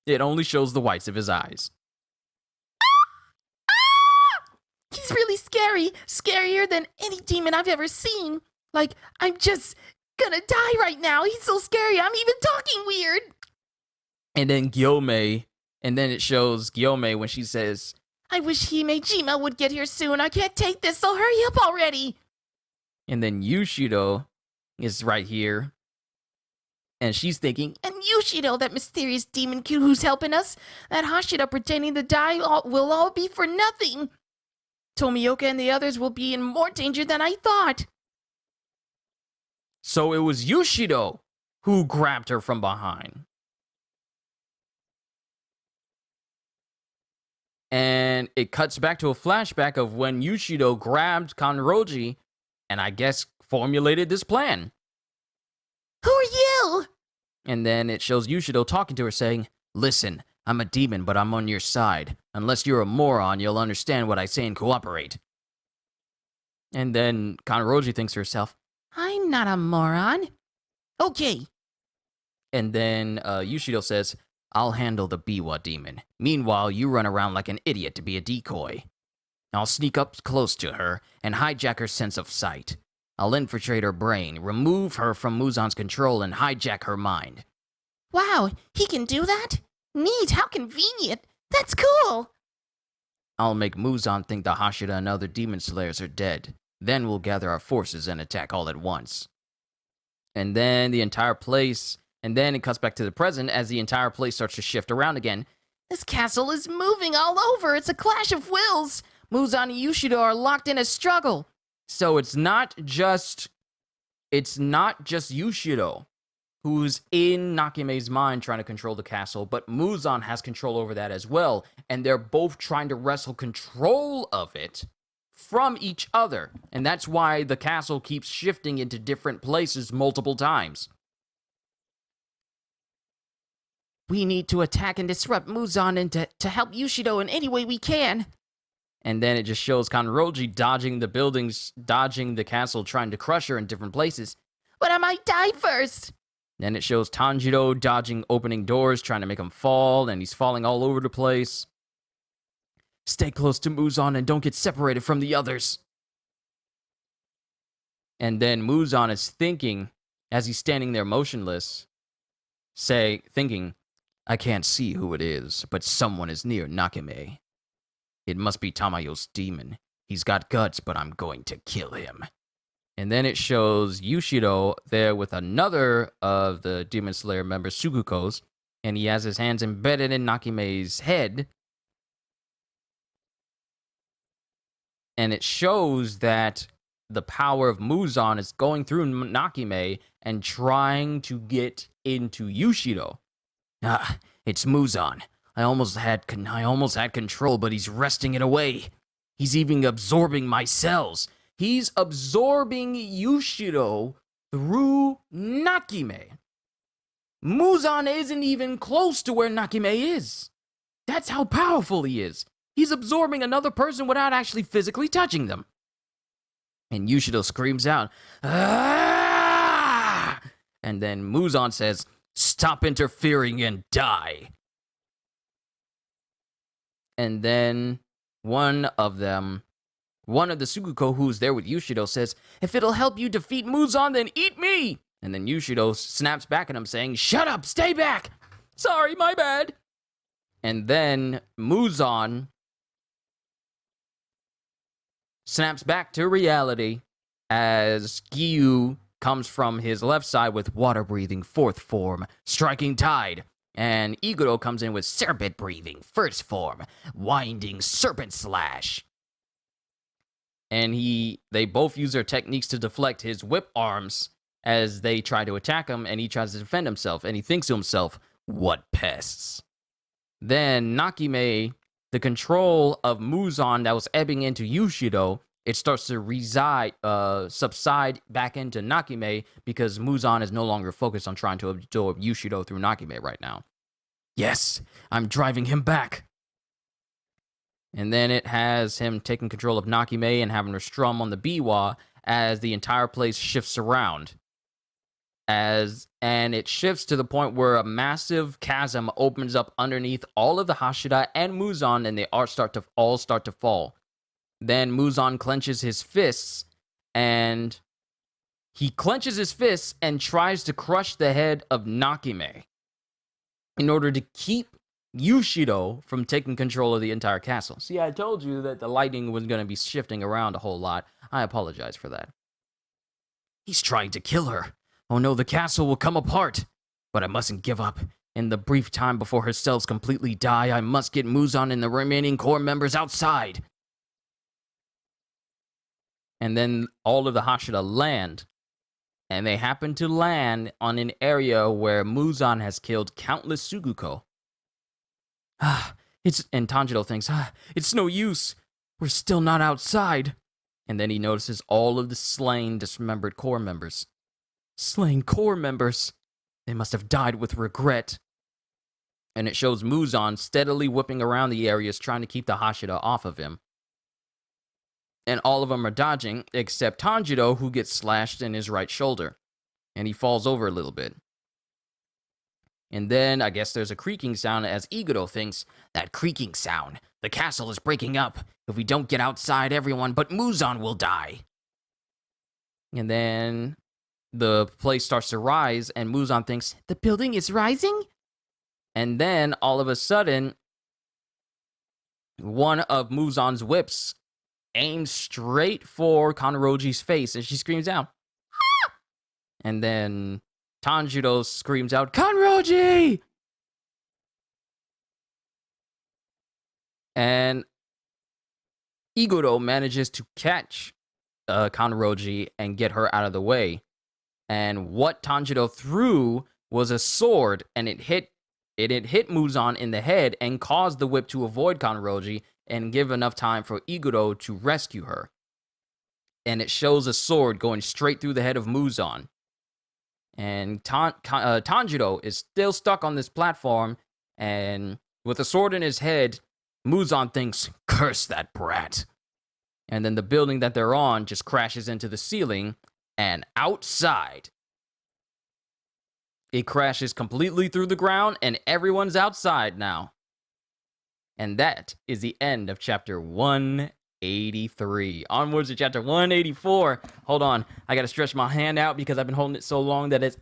it only shows the whites of his eyes. He's really scary. Scarier than any demon I've ever seen. Like, I'm just gonna die right now. He's so scary. I'm even talking weird. And then Gyome, and then it shows Gyome when she says, I wish Himejima would get here soon. I can't take this, so hurry up already. And then Yushiro is right here. And she's thinking, and Yushiro, that mysterious demon kid who's helping us, that Hashira pretending to die will all be for nothing. Tomioka and the others will be in more danger than I thought. So it was Yushiro who grabbed her from behind. And it cuts back to a flashback of when Yushiro grabbed Kanroji and I guess formulated this plan. Who are you? And then it shows Yushiro talking to her saying, listen, I'm a demon, but I'm on your side. Unless you're a moron, you'll understand what I say and cooperate. And then Kanroji thinks to herself, I'm not a moron. Okay. And then Yushiro says, I'll handle the Biwa demon. Meanwhile, you run around like an idiot to be a decoy. I'll sneak up close to her and hijack her sense of sight. I'll infiltrate her brain, remove her from Muzan's control, and hijack her mind. Wow, he can do that? Neat, how convenient. That's cool. I'll make Muzan think the Hashira and other demon slayers are dead. Then we'll gather our forces and attack all at once. And then the entire place, and then it cuts back to the present as the entire place starts to shift around again. This castle is moving all over. It's a clash of wills. Muzan and Yushiro are locked in a struggle. So it's not just Yushiro who's in Nakime's mind trying to control the castle, but Muzan has control over that as well, and they're both trying to wrestle control of it from each other, and that's why the castle keeps shifting into different places multiple times. We need to attack and disrupt Muzan and to help Yushiro in any way we can. And then it just shows Kanroji dodging the buildings, dodging the castle, trying to crush her in different places. But I might die first. Then it shows Tanjiro dodging opening doors, trying to make him fall, and he's falling all over the place. Stay close to Muzan and don't get separated from the others. And then Muzan is thinking, as he's standing there motionless, thinking, I can't see who it is, but someone is near Nakime. It must be Tamayo's demon. He's got guts, but I'm going to kill him. And then it shows Yushiro there with another of the Demon Slayer members, Suguko's, and he has his hands embedded in Nakime's head. And it shows that the power of Muzan is going through Nakime and trying to get into Yushiro. It's Muzan. I almost had control, but he's wresting it away. He's even absorbing my cells. He's absorbing Yushiro through Nakime. Muzan isn't even close to where Nakime is. That's how powerful he is. He's absorbing another person without actually physically touching them. And Yushiro screams out, "Ah!" And then Muzan says, "Stop interfering and die." And then one of the Suguko who's there with Yushiro says, "If it'll help you defeat Muzan, then eat me!" And then Yushiro snaps back at him saying, "Shut up, stay back! Sorry, my bad!" And then Muzan snaps back to reality as Giyu comes from his left side with water-breathing fourth form, striking tide. And Iguro comes in with serpent-breathing first form, winding serpent slash. And they both use their techniques to deflect his whip arms as they try to attack him, and he tries to defend himself, and he thinks to himself, what pests. Then Nakime, the control of Muzan that was ebbing into Yushiro, it starts to subside back into Nakime because Muzan is no longer focused on trying to absorb Yushiro through Nakime right now. Yes, I'm driving him back. And then it has him taking control of Nakime and having her strum on the biwa as the entire place shifts around. And it shifts to the point where a massive chasm opens up underneath all of the Hashira and Muzan, and they all start to fall. Then Muzan clenches his fists, and he clenches his fists and tries to crush the head of Nakime in order to keep Yushiro from taking control of the entire castle. See, I told you that the lighting was going to be shifting around a whole lot. I apologize for that. He's trying to kill her. Oh no, the castle will come apart. But I mustn't give up. In the brief time before her cells completely die, I must get Muzan and the remaining core members outside. And then all of the Hashira land. And they happen to land on an area where Muzan has killed countless Suguko. And Tanjiro thinks, it's no use. We're still not outside. And then he notices all of the slain, dismembered core members. Slain core members. They must have died with regret. And it shows Muzan steadily whipping around the areas trying to keep the Hashira off of him. And all of them are dodging, except Tanjiro, who gets slashed in his right shoulder. And he falls over a little bit. And then, I guess there's a creaking sound as Iguro thinks, that creaking sound. The castle is breaking up. If we don't get outside, everyone but Muzan will die. And then the place starts to rise, and Muzan thinks, the building is rising? And then, all of a sudden, one of Muzan's whips aims straight for Kanroji's face, and she screams out, "Ah!" And then Tanjiro screams out, Kanroji! And Iguro manages to catch Kanroji and get her out of the way. And what Tanjiro threw was a sword, and it hit Muzan in the head and caused the whip to avoid Kanroji and give enough time for Iguro to rescue her. And it shows a sword going straight through the head of Muzan. And Tanjiro is still stuck on this platform, and with a sword in his head, Muzan thinks, curse that brat. And then the building that they're on just crashes into the ceiling, and outside, it crashes completely through the ground, and everyone's outside now. And that is the end of chapter 183. Onwards to chapter 184. Hold on, I gotta stretch my hand out because I've been holding it so long that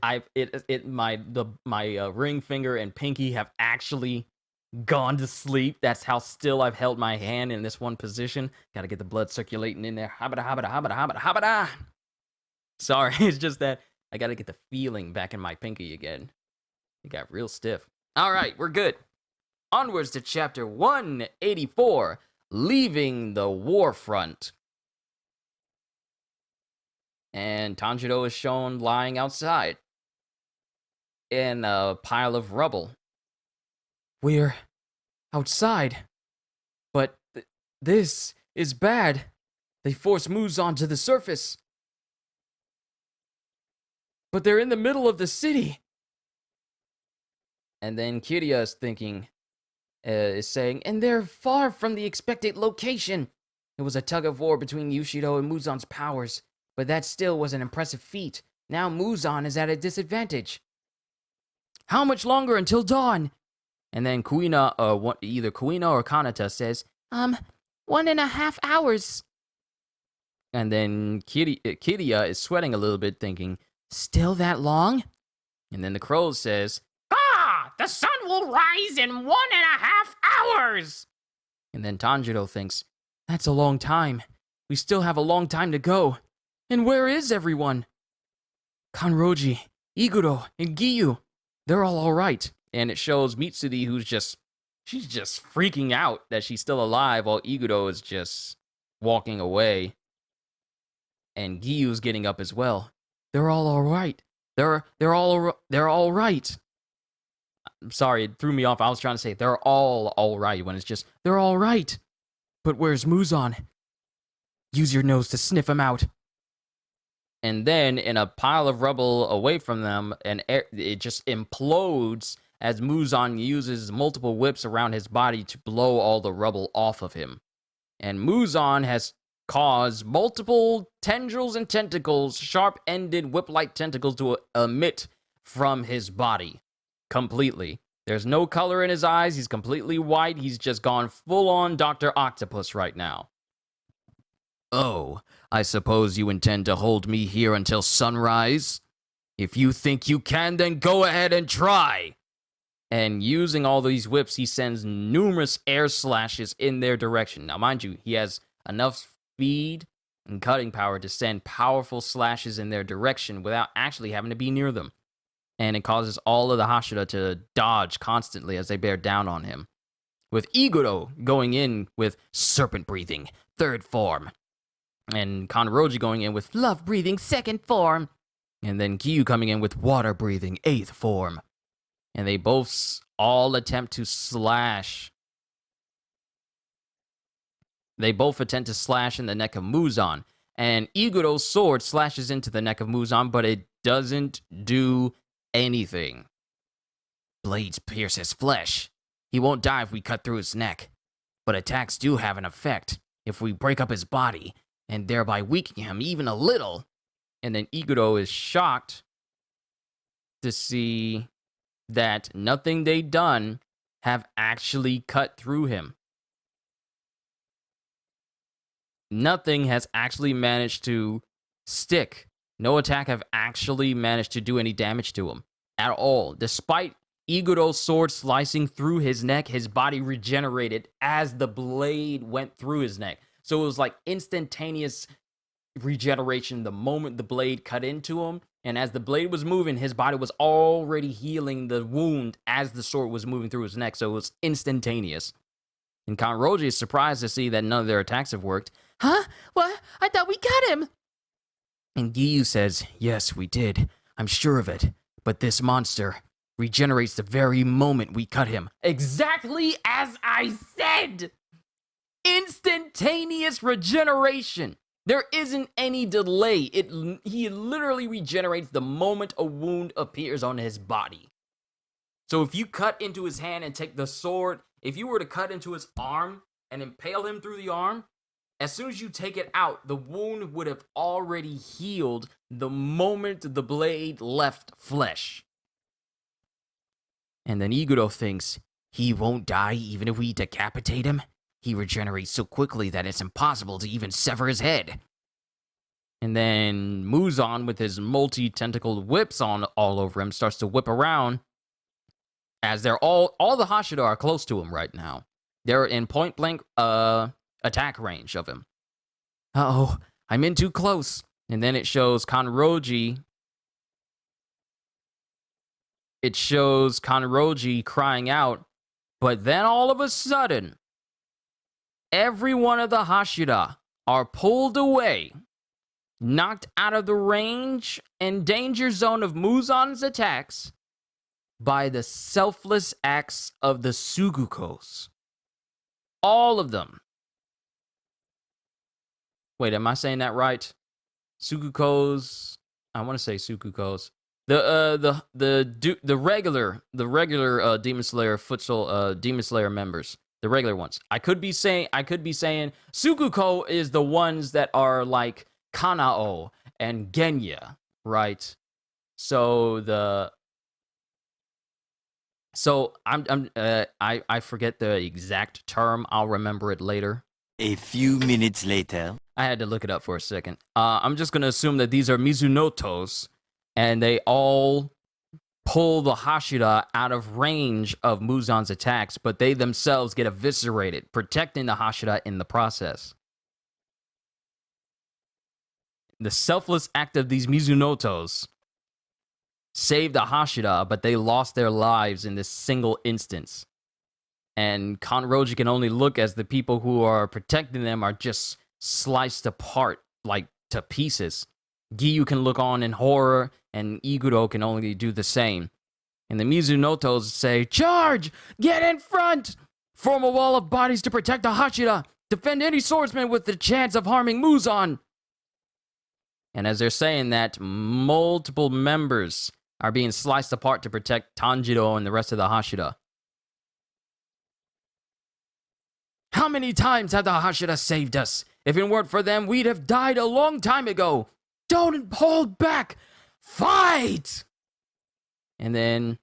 my ring finger and pinky have actually gone to sleep. That's how still I've held my hand in this one position. Gotta get the blood circulating in there. Habada, habada, habada, habada, habada. Sorry, it's just that I gotta get the feeling back in my pinky again. It got real stiff. All right, we're good. Onwards to chapter 184, leaving the war front. And Tanjiro is shown lying outside in a pile of rubble. We're outside, but this is bad. They forced Muzan to the surface. But they're in the middle of the city. And then Kirya is saying, and they're far from the expected location. It was a tug of war between Yushiro and Muzan's powers, but that still was an impressive feat. Now Muzan is at a disadvantage. How much longer until dawn? And then either Kuina or Kanata says, 1.5 hours. And then Kirya is sweating a little bit, thinking, still that long? And then the crow says, The sun will rise in 1.5 hours. And then Tanjiro thinks, that's a long time. We still have a long time to go. And where is everyone? Kanroji, Iguro, and Giyu. They're all right. And it shows Mitsude she's just freaking out that she's still alive while Iguro is just walking away. And Giyu's getting up as well. They're all right. They're all right. I'm sorry, it threw me off. I was trying to say they're all right when it's just they're all right. But where's Muzan? Use your nose to sniff him out. And then in a pile of rubble away from them, it just implodes as Muzan uses multiple whips around his body to blow all the rubble off of him. And Muzan has caused multiple tendrils and tentacles, sharp-ended whip-like tentacles to emit from his body. Completely. There's no color in his eyes. He's completely white. He's just gone full-on Dr. Octopus right now. Oh, I suppose you intend to hold me here until sunrise? If you think you can, then go ahead and try. And using all these whips, he sends numerous air slashes in their direction. Now, mind you, he has enough speed and cutting power to send powerful slashes in their direction without actually having to be near them. And it causes all of the Hashira to dodge constantly as they bear down on him. With Iguro going in with serpent breathing, 3rd form. And Kanroji going in with love breathing, 2nd form. And then Giyu coming in with water breathing, 8th form. And they both all attempt to slash. They both attempt to slash in the neck of Muzan. And Iguro's sword slashes into the neck of Muzan, but it doesn't do anything. Blades pierce his flesh. He won't die if we cut through his neck. But attacks do have an effect if we break up his body, and thereby weaken him even a little. And then Iguro is shocked to see that nothing they've done have actually cut through him. Nothing has actually managed to stick. No attack have actually managed to do any damage to him at all. Despite Iguro's sword slicing through his neck, his body regenerated as the blade went through his neck. So it was like instantaneous regeneration the moment the blade cut into him. And as the blade was moving, his body was already healing the wound as the sword was moving through his neck, so it was instantaneous. And Kanroji is surprised to see that none of their attacks have worked. Huh? What? I thought we got him. And Giyu says, yes, we did. I'm sure of it. But this monster regenerates the very moment we cut him. Exactly as I said! Instantaneous regeneration. There isn't any delay. He literally regenerates the moment a wound appears on his body. So if you cut into his hand and take the sword, if you were to cut into his arm and impale him through the arm, as soon as you take it out, the wound would have already healed the moment the blade left flesh. And then Iguro thinks, he won't die even if we decapitate him? He regenerates so quickly that it's impossible to even sever his head. And then Muzan, with his multi-tentacled whips on all over him, starts to whip around. As they're all the Hashira are close to him right now. They're in point-blank attack range of him. Uh-oh, I'm in too close. And then it shows Kanroji. It shows Kanroji crying out. But then all of a sudden, every one of the Hashira are pulled away, knocked out of the range and danger zone of Muzan's attacks by the selfless acts of the Sugukos. All of them. Wait, am I saying that right? Sugukos. I want to say Sugukos. The regular Demon Slayer Demon Slayer members. The regular ones. I could be saying Sukuko is the ones that are like Kanao and Genya, right? I forget the exact term. I'll remember it later. A few minutes later. I had to look it up for a second. I'm just gonna assume that these are Mizunotos, and they all pull the Hashira out of range of Muzan's attacks, but they themselves get eviscerated, protecting the Hashira in the process. The selfless act of these Mizunotos saved the Hashira, but they lost their lives in this single instance. And Kanroji can only look as the people who are protecting them are just sliced apart, like to pieces. Giyu can look on in horror, and Iguro can only do the same. And the Mizunotos say, charge! Get in front! Form a wall of bodies to protect the Hashira! Defend any swordsman with the chance of harming Muzan! And as they're saying that, multiple members are being sliced apart to protect Tanjiro and the rest of the Hashira. How many times have the Hashira saved us? If it weren't for them, we'd have died a long time ago! Don't hold back! Fight! And then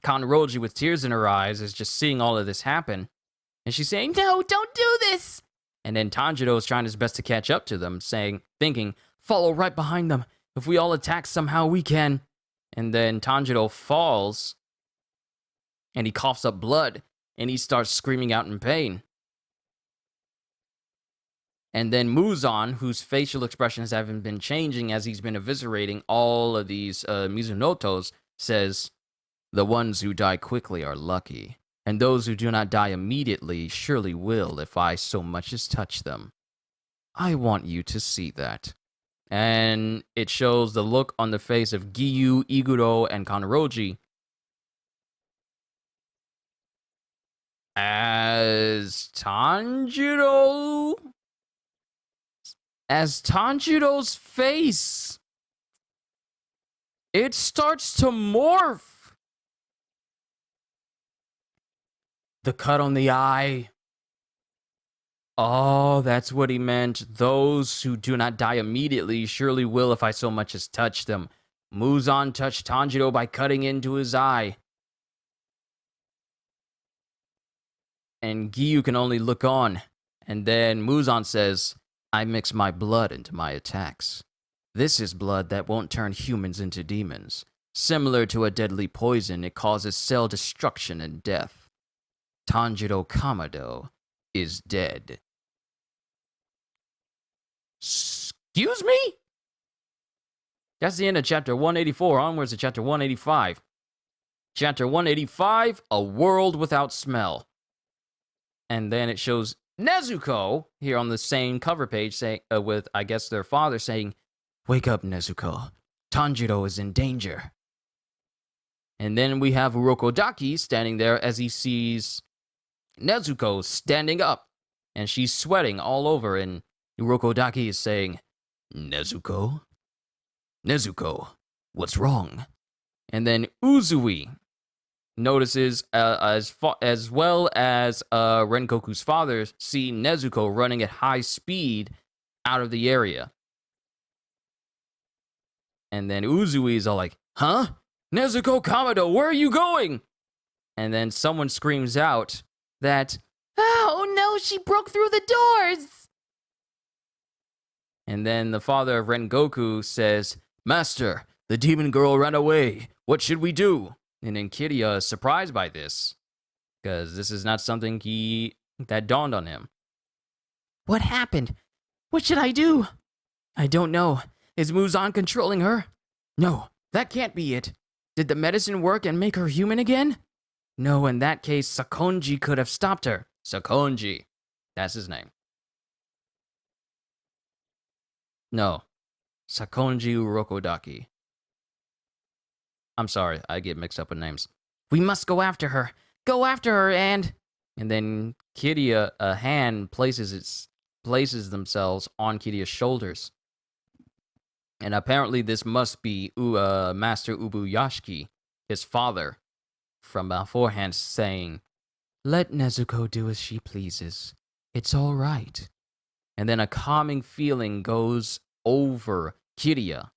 Kanroji, with tears in her eyes, is just seeing all of this happen. And she's saying, no, don't do this! And then Tanjiro is trying his best to catch up to them, thinking, follow right behind them. If we all attack somehow, we can. And then Tanjiro falls, and he coughs up blood, and he starts screaming out in pain. And then Muzan, whose facial expressions haven't been changing as he's been eviscerating all of these Mizunotos, says, the ones who die quickly are lucky, and those who do not die immediately surely will if I so much as touch them. I want you to see that. And it shows the look on the face of Giyu, Iguro, and Kanroji as Tanjiro's face, it starts to morph. The cut on the eye. Oh, that's what he meant. Those who do not die immediately surely will if I so much as touch them. Muzan touched Tanjiro by cutting into his eye. And Giyu can only look on. And then Muzan says, I mix my blood into my attacks. This is blood that won't turn humans into demons. Similar to a deadly poison, it causes cell destruction and death. Tanjiro Kamado is dead. Excuse me? That's the end of chapter 184. Onwards to chapter 185. Chapter 185, A World Without Smell. And then it shows Nezuko here on the same cover page saying, with, I guess, their father saying, "Wake up, Nezuko. Tanjiro is in danger." And then we have Urokodaki standing there as he sees Nezuko standing up. And she's sweating all over. And Urokodaki is saying, "Nezuko? Nezuko, what's wrong?" And then Uzui notices, as well as Rengoku's father, see Nezuko running at high speed out of the area. And then Uzui is all like, "Huh? Nezuko Kamado, where are you going?" And then someone screams out that, Oh no, she broke through the doors! and then the father of Rengoku says, "Master, the demon girl ran away. What should we do?" And then Kiryu is surprised by this, because this is not something that dawned on him. What happened? What should I do? "I don't know. Is Muzan controlling her? No, that can't be it. Did the medicine work and make her human again? No, in that case, Sakonji could have stopped her." Sakonji. That's his name. No. Sakonji Urokodaki. I'm sorry, I get mixed up with names. "We must go after her. Go after her and..." And then Kiryu, a hand places themselves on Kiryu's shoulders. And apparently this must be Master Ubuyashiki, his father, from beforehand saying, "Let Nezuko do as she pleases. It's all right." And then a calming feeling goes over Kiryu.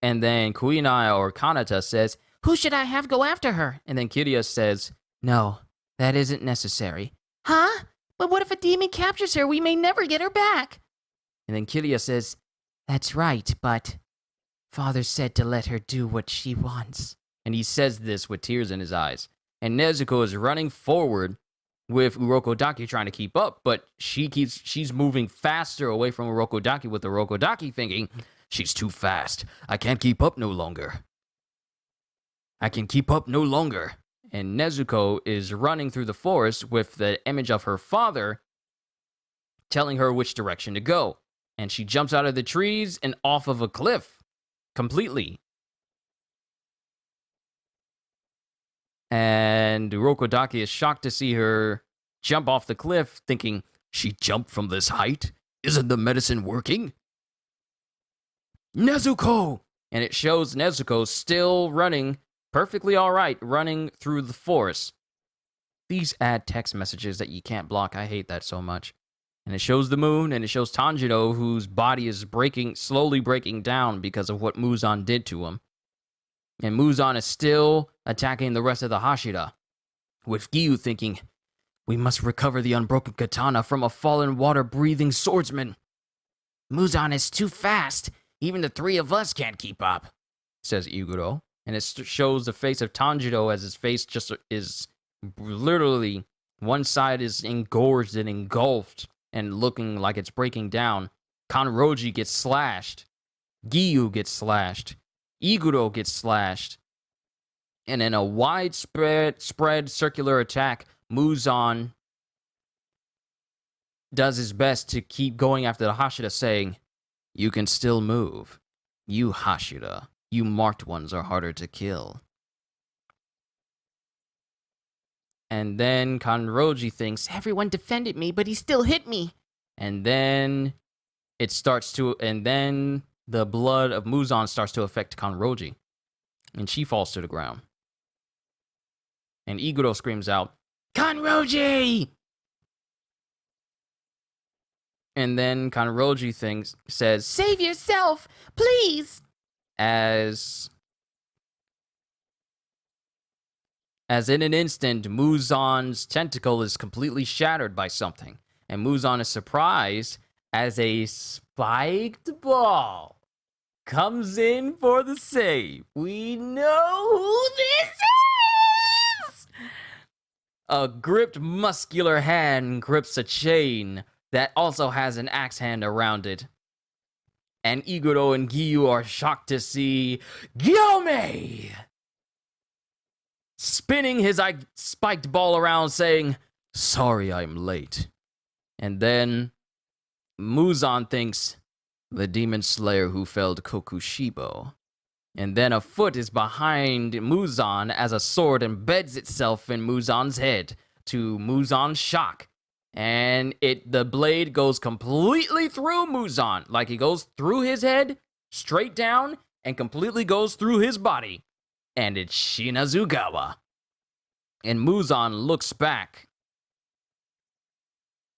And then Kuinai or Kanata says, Who should I have go after her? and then Kiryu says, "No, that isn't necessary." Huh? But what if a demon captures her? We may never get her back. And then Kiryu says, That's right, but Father said to let her do what she wants. and he says this with tears in his eyes. And Nezuko is running forward with Urokodaki trying to keep up, but she's moving faster away from Urokodaki, with Urokodaki thinking, "She's too fast. I can't keep up no longer. I can keep up no longer." And Nezuko is running through the forest with the image of her father telling her which direction to go. And she jumps out of the trees and off of a cliff completely. And Urokodaki is shocked to see her jump off the cliff, thinking, "She jumped from this height? Isn't the medicine working?" "Nezuko!" And it shows Nezuko still running, perfectly all right, running through the forest. These add text messages that you can't block. I hate that so much. And it shows the moon, and it shows Tanjiro, whose body is slowly breaking down because of what Muzan did to him. And Muzan is still attacking the rest of the Hashira, with Giyu thinking, "We must recover the unbroken katana from a fallen water-breathing swordsman." Muzan is too fast. Even the three of us can't keep up, says Iguro. And it shows the face of Tanjiro as his face just is literally, one side is engorged and engulfed and looking like it's breaking down. Kanroji gets slashed. Giyu gets slashed. Iguro gets slashed. And in a widespread circular attack, Muzan does his best to keep going after the Hashira, saying, "You can still move. You Hashira, you marked ones are harder to kill." And then Kanroji thinks, Everyone defended me, but he still hit me. and then the blood of Muzan starts to affect Kanroji, and she falls to the ground. And Iguro screams out, "Kanroji!" And then Kanroji says, Save yourself, please. as in an instant, Muzan's tentacle is completely shattered by something. And Muzan is surprised as a spiked ball comes in for the save. We know who this is! A gripped muscular hand grips a chain that also has an axe hand around it. And Iguro and Giyu are shocked to see Gyome spinning his spiked ball around saying, "Sorry I'm late." And then Muzan thinks, "The demon slayer who felled Kokushibo." And then a foot is behind Muzan as a sword embeds itself in Muzan's head, to Muzan's shock. And the blade goes completely through Muzan. Like it goes through his head, straight down, and completely goes through his body. And it's Shinazugawa. And Muzan looks back.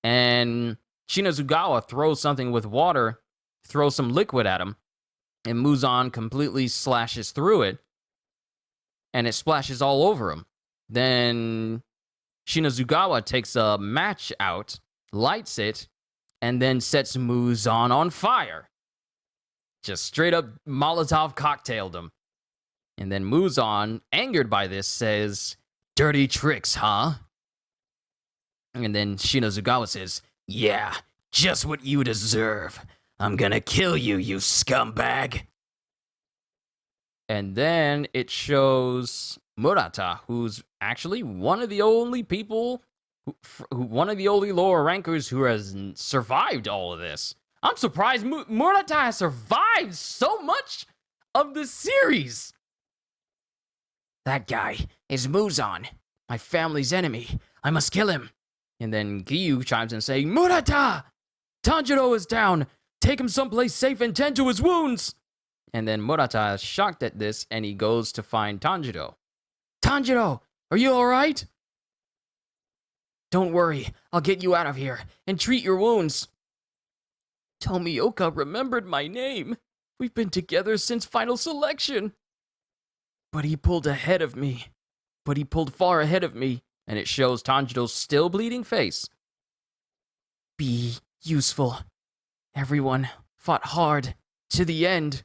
And Shinazugawa throws something with water, throws some liquid at him. And Muzan completely slashes through it. And it splashes all over him. Then Shinazugawa takes a match out, lights it, and then sets Muzan on fire. Just straight up Molotov cocktailed him. And then Muzan, angered by this, says, "Dirty tricks, huh?" And then Shinazugawa says, "Yeah, just what you deserve. I'm gonna kill you, you scumbag." And then it shows Murata, who's actually one of the only people, one of the only lower rankers who has survived all of this. I'm surprised Murata has survived so much of the series. "That guy is Muzan, my family's enemy. I must kill him." And then Giyu chimes in saying, "Murata! Tanjiro is down. Take him someplace safe and tend to his wounds." And then Murata is shocked at this, and he goes to find Tanjiro. "Tanjiro, are you alright?" "Don't worry, I'll get you out of here and treat your wounds." "Tomioka remembered my name. We've been together since final selection." But he pulled far ahead of me. And it shows Tanjiro's still bleeding face. "Be useful. Everyone fought hard to the end."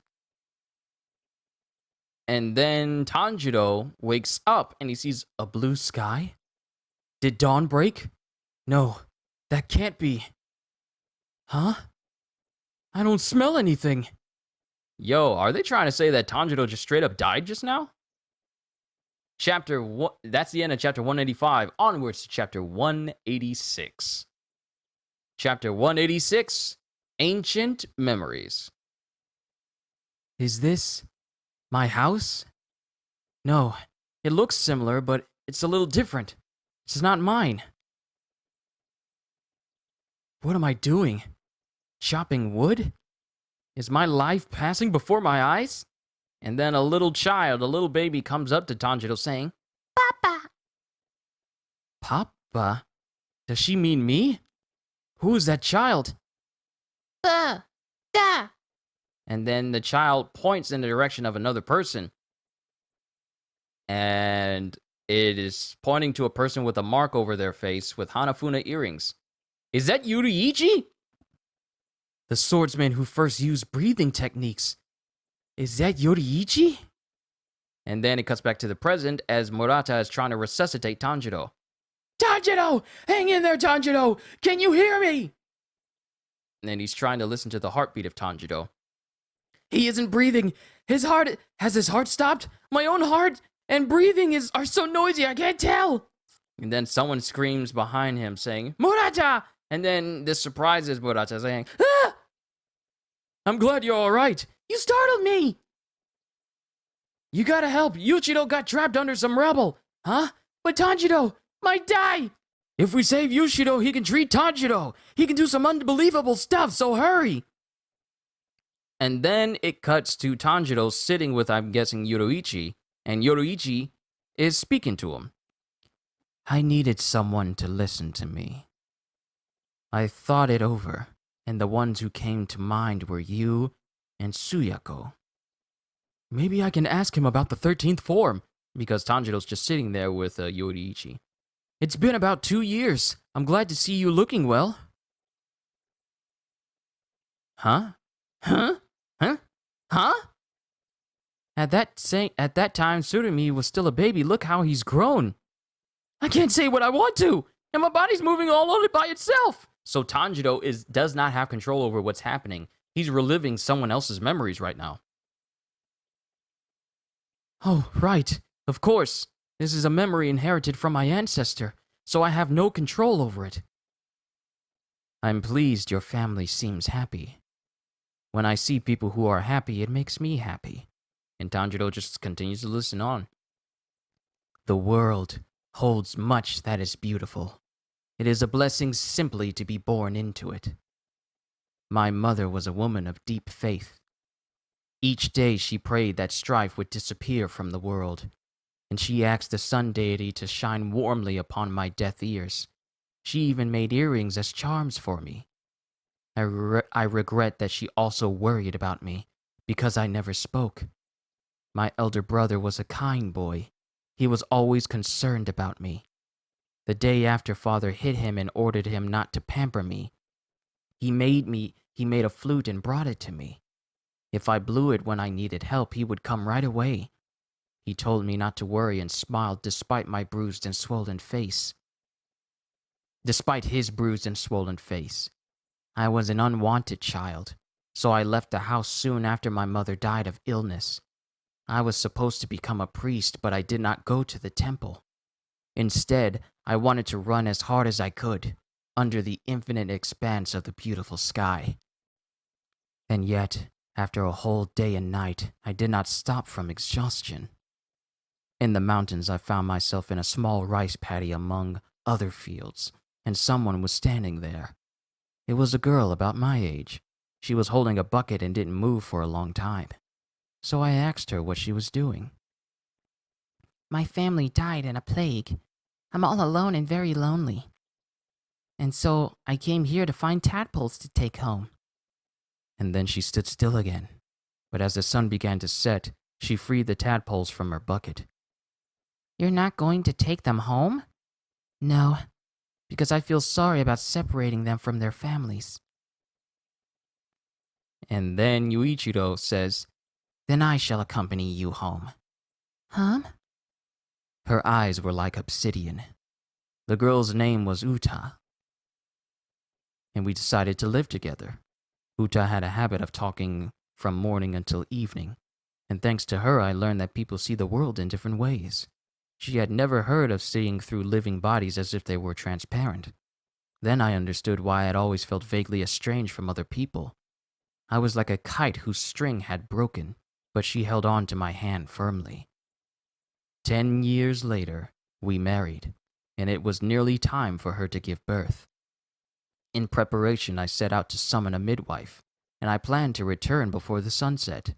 And then Tanjiro wakes up and he sees a blue sky. Did dawn break? No, that can't be. Huh? I don't smell anything. Yo, are they trying to say that Tanjiro just straight up died just now? Chapter 1, that's the end of chapter 185. Onwards to chapter 186. Chapter 186, Ancient Memories. Is this my house? No, it looks similar, but it's a little different. It's not mine. What am I doing? Chopping wood? Is my life passing before my eyes? And then a little baby comes up to Tanjiro saying, Papa. "Papa? Does she mean me? Who is that child?" Da. And then the child points in the direction of another person. And it is pointing to a person with a mark over their face with Hanafuna earrings. Is that Yoriichi? The swordsman who first used breathing techniques. Is that Yoriichi? And then it cuts back to the present as Murata is trying to resuscitate Tanjiro. "Tanjiro! Hang in there, Tanjiro! Can you hear me?" And then he's trying to listen to the heartbeat of Tanjiro. "He isn't breathing. Has his heart stopped? My own heart and breathing are so noisy I can't tell." And then someone screams behind him saying, "Murata!" And then this surprises Murata saying, "Ah! I'm glad you're alright. You startled me." "You gotta help. Yushiro got trapped under some rubble." "Huh? But Tanjiro might die." "If we save Yushiro, he can treat Tanjiro. He can do some unbelievable stuff, so hurry." And then it cuts to Tanjiro sitting with, I'm guessing, Yoriichi. And Yoriichi is speaking to him. "I needed someone to listen to me. I thought it over, and the ones who came to mind were you and Suyako. Maybe I can ask him about the 13th form," because Tanjiro's just sitting there with Yoriichi. "It's been about 2 years. I'm glad to see you looking well." Huh? Huh? Huh? Huh? At that time, Tsurumi was still a baby. Look how he's grown. I can't say what I want to, and my body's moving all on it by itself. So Tanjiro does not have control over what's happening He's reliving someone else's memories right now. Oh, right. Of course. This is a memory inherited from my ancestor, so I have no control over it. I'm pleased your family seems happy. When I see people who are happy, it makes me happy. And Tanjiro just continues to listen on. The world holds much that is beautiful. It is a blessing simply to be born into it. My mother was a woman of deep faith. Each day she prayed that strife would disappear from the world, and she asked the sun deity to shine warmly upon my deaf ears. She even made earrings as charms for me. I regret that she also worried about me, because I never spoke. My elder brother was a kind boy. He was always concerned about me. The day after father hit him and ordered him not to pamper me, he made a flute and brought it to me. If I blew it when I needed help, he would come right away. He told me not to worry and smiled despite my bruised and swollen face. Despite his bruised and swollen face. I was an unwanted child, so I left the house soon after my mother died of illness. I was supposed to become a priest, but I did not go to the temple. Instead, I wanted to run as hard as I could, under the infinite expanse of the beautiful sky. And yet, after a whole day and night, I did not stop from exhaustion. In the mountains, I found myself in a small rice paddy among other fields, and someone was standing there. It was a girl about my age. She was holding a bucket and didn't move for a long time. So I asked her what she was doing. My family died in a plague. I'm all alone and very lonely. And so I came here to find tadpoles to take home. And then she stood still again. But as the sun began to set, she freed the tadpoles from her bucket. You're not going to take them home? No, because I feel sorry about separating them from their families. And then Yuichiro says, Then I shall accompany you home. Huh? Her eyes were like obsidian. The girl's name was Uta. And we decided to live together. Uta had a habit of talking from morning until evening, and thanks to her I learned that people see the world in different ways. She had never heard of seeing through living bodies as if they were transparent. Then I understood why I had always felt vaguely estranged from other people. I was like a kite whose string had broken, but she held on to my hand firmly. 10 years later, we married, and it was nearly time for her to give birth. In preparation, I set out to summon a midwife, and I planned to return before the sunset.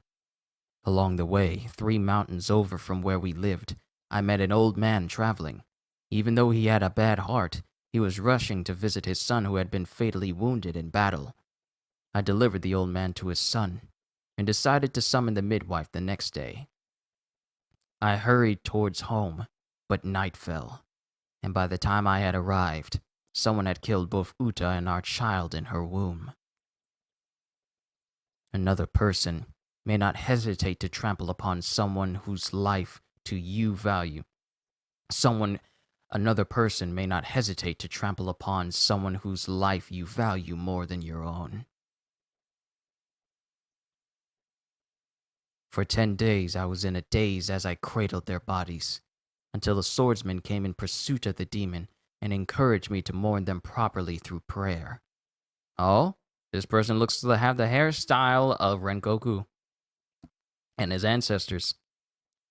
Along the way, 3 mountains over from where we lived, I met an old man traveling. Even though he had a bad heart, he was rushing to visit his son who had been fatally wounded in battle. I delivered the old man to his son, and decided to summon the midwife the next day. I hurried towards home, but night fell, and by the time I had arrived, someone had killed both Uta and our child in her womb. Another person may not hesitate to trample upon someone whose life to you value. Another person may not hesitate to trample upon someone whose life you value more than your own. For 10 days I was in a daze as I cradled their bodies, until the swordsman came in pursuit of the demon and encouraged me to mourn them properly through prayer. Oh, this person looks to have the hairstyle of Rengoku and his ancestors.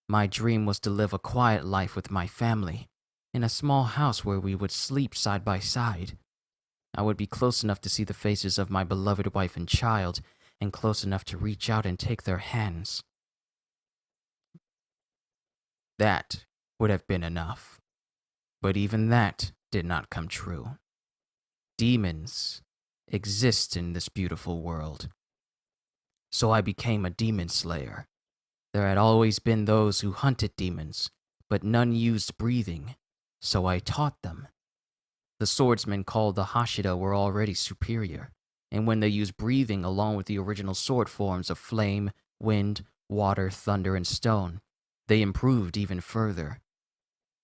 My dream was to live a quiet life with my family, in a small house where we would sleep side by side. I would be close enough to see the faces of my beloved wife and child, and close enough to reach out and take their hands. That would have been enough. But even that did not come true. Demons exist in this beautiful world. So I became a demon slayer. There had always been those who hunted demons, but none used breathing, so I taught them. The swordsmen called the Hashira were already superior, and when they used breathing along with the original sword forms of flame, wind, water, thunder, and stone, they improved even further.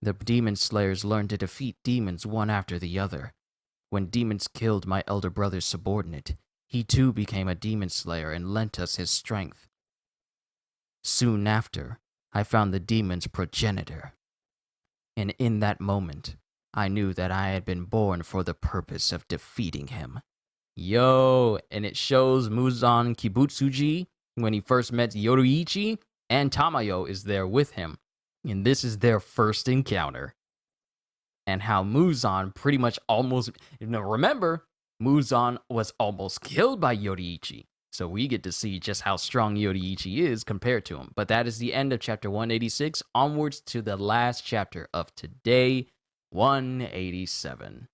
The demon slayers learned to defeat demons one after the other. When demons killed my elder brother's subordinate, He too became a demon slayer and lent us his strength. Soon after, I found the demon's progenitor. And in that moment, I knew that I had been born for the purpose of defeating him. Yo, and it shows Muzan Kibutsuji when he first met Yoriichi, and Tamayo is there with him. And this is their first encounter. And how Muzan pretty much almost... Now remember, Muzan was almost killed by Yoriichi. So we get to see just how strong Yoriichi is compared to him. But that is the end of chapter 186, onwards to the last chapter of today, 187.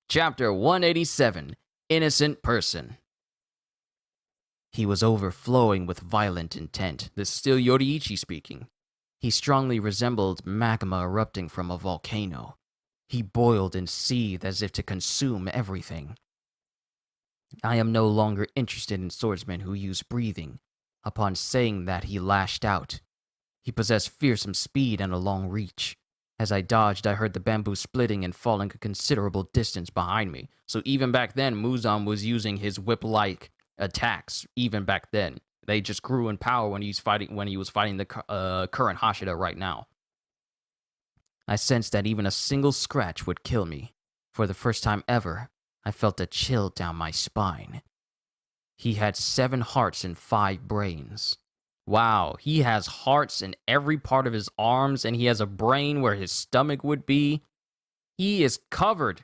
Chapter 187, Innocent Person. He was overflowing with violent intent. This is still Yoriichi speaking. He strongly resembled magma erupting from a volcano. He boiled and seethed as if to consume everything. I am no longer interested in swordsmen who use breathing. Upon saying that, he lashed out. He possessed fearsome speed and a long reach. As I dodged, I heard the bamboo splitting and falling a considerable distance behind me. So even back then, Muzan was using his whip-like attacks. Even back then, they just grew in power when he was fighting the current Hashira right now. I sensed that even a single scratch would kill me. For the first time ever, I felt a chill down my spine. He had 7 hearts and 5 brains. Wow, he has hearts in every part of his arms, and he has a brain where his stomach would be. He is covered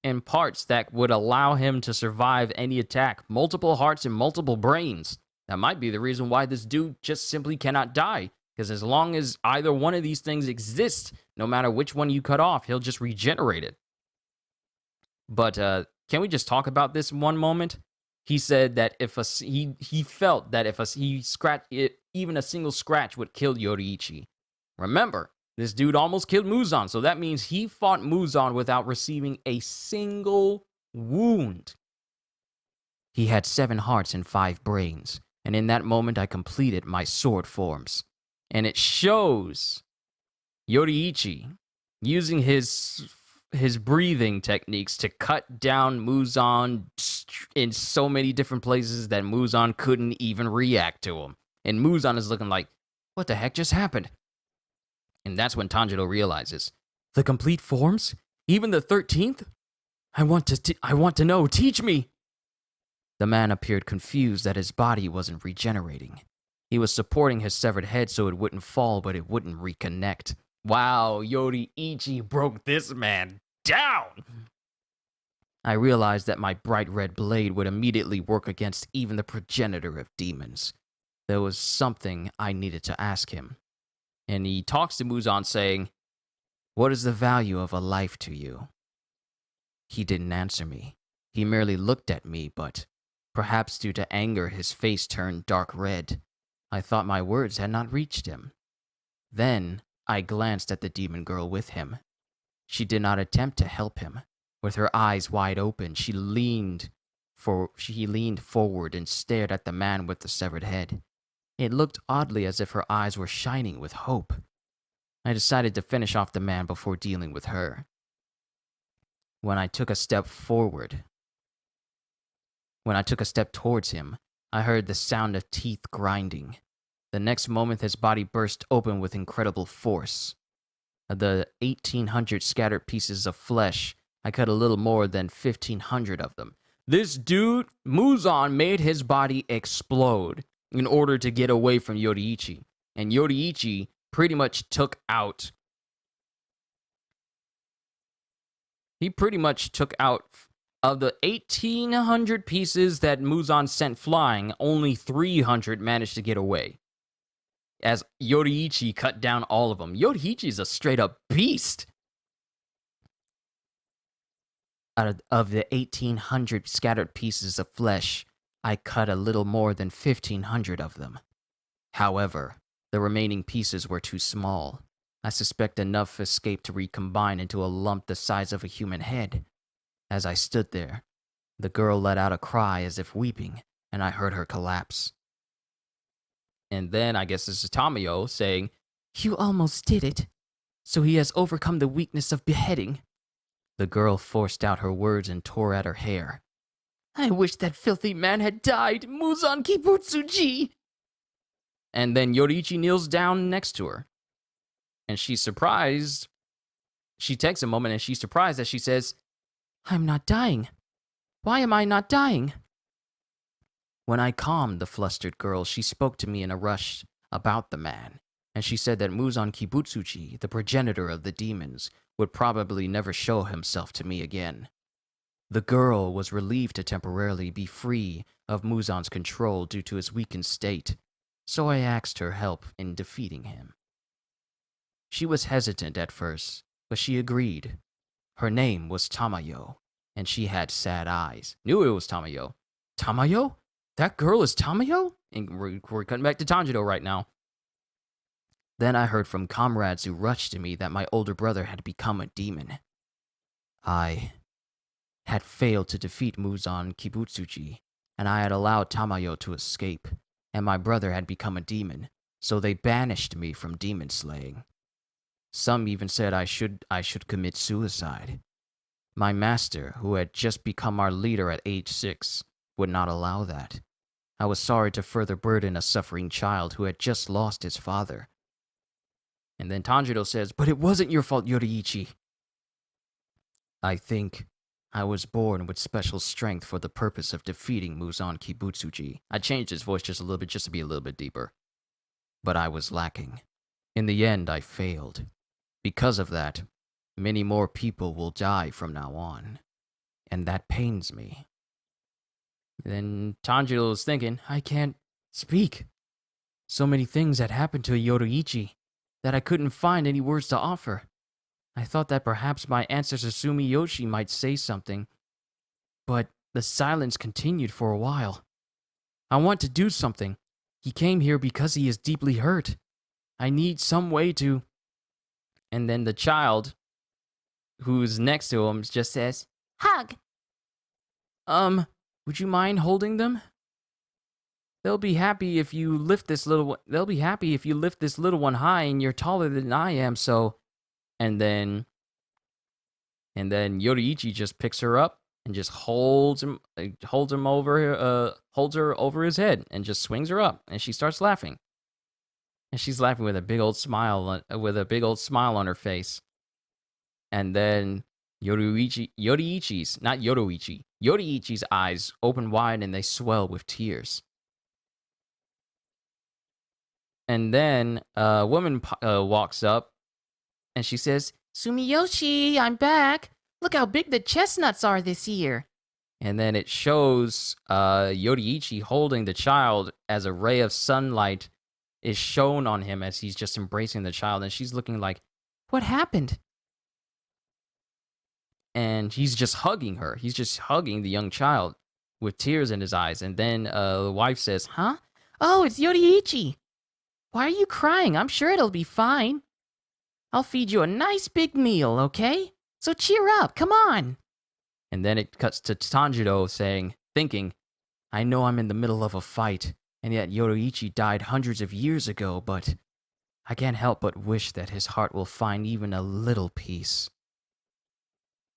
in parts that would allow him to survive any attack. Multiple hearts and multiple brains. That might be the reason why this dude just simply cannot die. Because as long as either one of these things exists, no matter which one you cut off, he'll just regenerate it. But can we just talk about this one moment? He said that he felt that if he scratched it, even a single scratch would kill Yoriichi. Remember, this dude almost killed Muzan, so that means he fought Muzan without receiving a single wound. He had 7 hearts and 5 brains, and in that moment I completed my sword forms. And it shows Yoriichi using his breathing techniques to cut down Muzan in so many different places that Muzan couldn't even react to him. And Muzan is looking like, what the heck just happened? And that's when Tanjiro realizes, the complete forms? Even the 13th? I want to know, teach me! The man appeared confused that his body wasn't regenerating. He was supporting his severed head so it wouldn't fall, but it wouldn't reconnect. Wow, Yoriichi broke this man down! I realized that my bright red blade would immediately work against even the progenitor of demons. There was something I needed to ask him. And he talks to Muzan saying, what is the value of a life to you? He didn't answer me. He merely looked at me, but perhaps due to anger, his face turned dark red. I thought my words had not reached him. Then I glanced at the demon girl with him. She did not attempt to help him. With her eyes wide open, she leaned forward and stared at the man with the severed head. It looked oddly as if her eyes were shining with hope. I decided to finish off the man before dealing with her. When I took a step towards him, I heard the sound of teeth grinding. The next moment, his body burst open with incredible force. Of the 1,800 scattered pieces of flesh, I cut a little more than 1,500 of them. This dude, Muzan, made his body explode in order to get away from Yoriichi. And Yoriichi pretty much took out... Of the 1,800 pieces that Muzan sent flying, only 300 managed to get away. As Yoriichi cut down all of them. Yoriichi's a straight up beast. Out of the 1,800 scattered pieces of flesh, I cut a little more than 1,500 of them. However, the remaining pieces were too small. I suspect enough escaped to recombine into a lump the size of a human head. As I stood there, the girl let out a cry as if weeping, and I heard her collapse. And then I guess this is Tamayo saying, you almost did it. So he has overcome the weakness of beheading. The girl forced out her words and tore at her hair. I wish that filthy man had died, Muzan Kibutsuji. And then Yoriichi kneels down next to her. And she's surprised. She takes a moment and she's surprised that she says, I'm not dying. Why am I not dying? When I calmed the flustered girl, she spoke to me in a rush about the man. And she said that Muzan Kibutsuji, the progenitor of the demons, would probably never show himself to me again. The girl was relieved to temporarily be free of Muzan's control due to his weakened state, so I asked her help in defeating him. She was hesitant at first, but she agreed. Her name was Tamayo, and she had sad eyes. Knew it was Tamayo. Tamayo? That girl is Tamayo? And we're cutting back to Tanjiro right now. Then I heard from comrades who rushed to me that my older brother had become a demon. I had failed to defeat Muzan Kibutsuji, and I had allowed Tamayo to escape, and my brother had become a demon, so they banished me from demon slaying. Some even said I should commit suicide. My master, who had just become our leader at age 6, would not allow that. I was sorry to further burden a suffering child who had just lost his father. And then Tanjiro says, but it wasn't your fault, Yoriichi. I think I was born with special strength for the purpose of defeating Muzan Kibutsuji. I changed his voice just a little bit, just to be a little bit deeper. But I was lacking. In the end, I failed. Because of that, many more people will die from now on. And that pains me. Then Tanjiro is thinking, I can't speak. So many things had happened to Yoriichi that I couldn't find any words to offer. I thought that perhaps my ancestor Sumiyoshi might say something, but the silence continued for a while. I want to do something. He came here because he is deeply hurt. I need some way to... And then the child, who's next to him, just says, Hug. Would you mind holding them? They'll be happy if you lift this little one. They'll be happy if you lift this little one high, and you're taller than I am, so... And then Yoriichi just picks her up and just holds her over his head and just swings her up, and she starts laughing. And she's laughing with a big old smile on her face. And then Yoriichi's eyes open wide and they swell with tears. And then a woman walks up. And she says, Sumiyoshi, I'm back. Look how big the chestnuts are this year. And then it shows Yoriichi holding the child as a ray of sunlight is shown on him as he's just embracing the child. And she's looking like, what happened? And he's just hugging her. He's just hugging the young child with tears in his eyes. And then the wife says, huh? Oh, it's Yoriichi. Why are you crying? I'm sure it'll be fine. I'll feed you a nice big meal, okay? So cheer up, come on. And then it cuts to Tanjiro thinking, I know I'm in the middle of a fight, and yet Yoriichi died hundreds of years ago, but I can't help but wish that his heart will find even a little peace.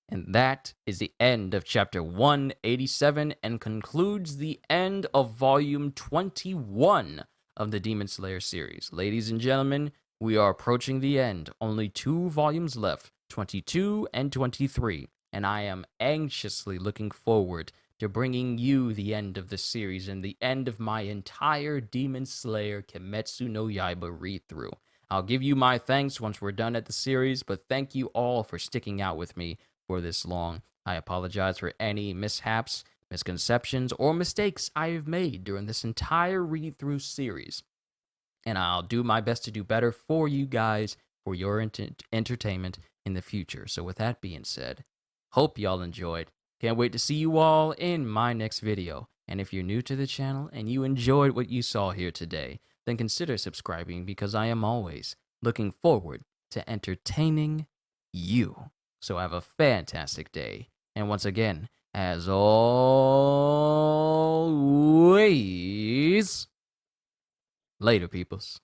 And that is the end of chapter 187 and concludes the end of volume 21 of the Demon Slayer series. Ladies and gentlemen, we are approaching the end. Only 2 volumes left, 22 and 23. And I am anxiously looking forward to bringing you the end of the series and the end of my entire Demon Slayer Kimetsu no Yaiba read-through. I'll give you my thanks once we're done at the series, but thank you all for sticking out with me for this long. I apologize for any mishaps, misconceptions, or mistakes I have made during this entire read-through series. And I'll do my best to do better for you guys, for your entertainment in the future. So with that being said, hope y'all enjoyed. Can't wait to see you all in my next video. And if you're new to the channel and you enjoyed what you saw here today, then consider subscribing because I am always looking forward to entertaining you. So have a fantastic day. And once again, as always... Later, peoples.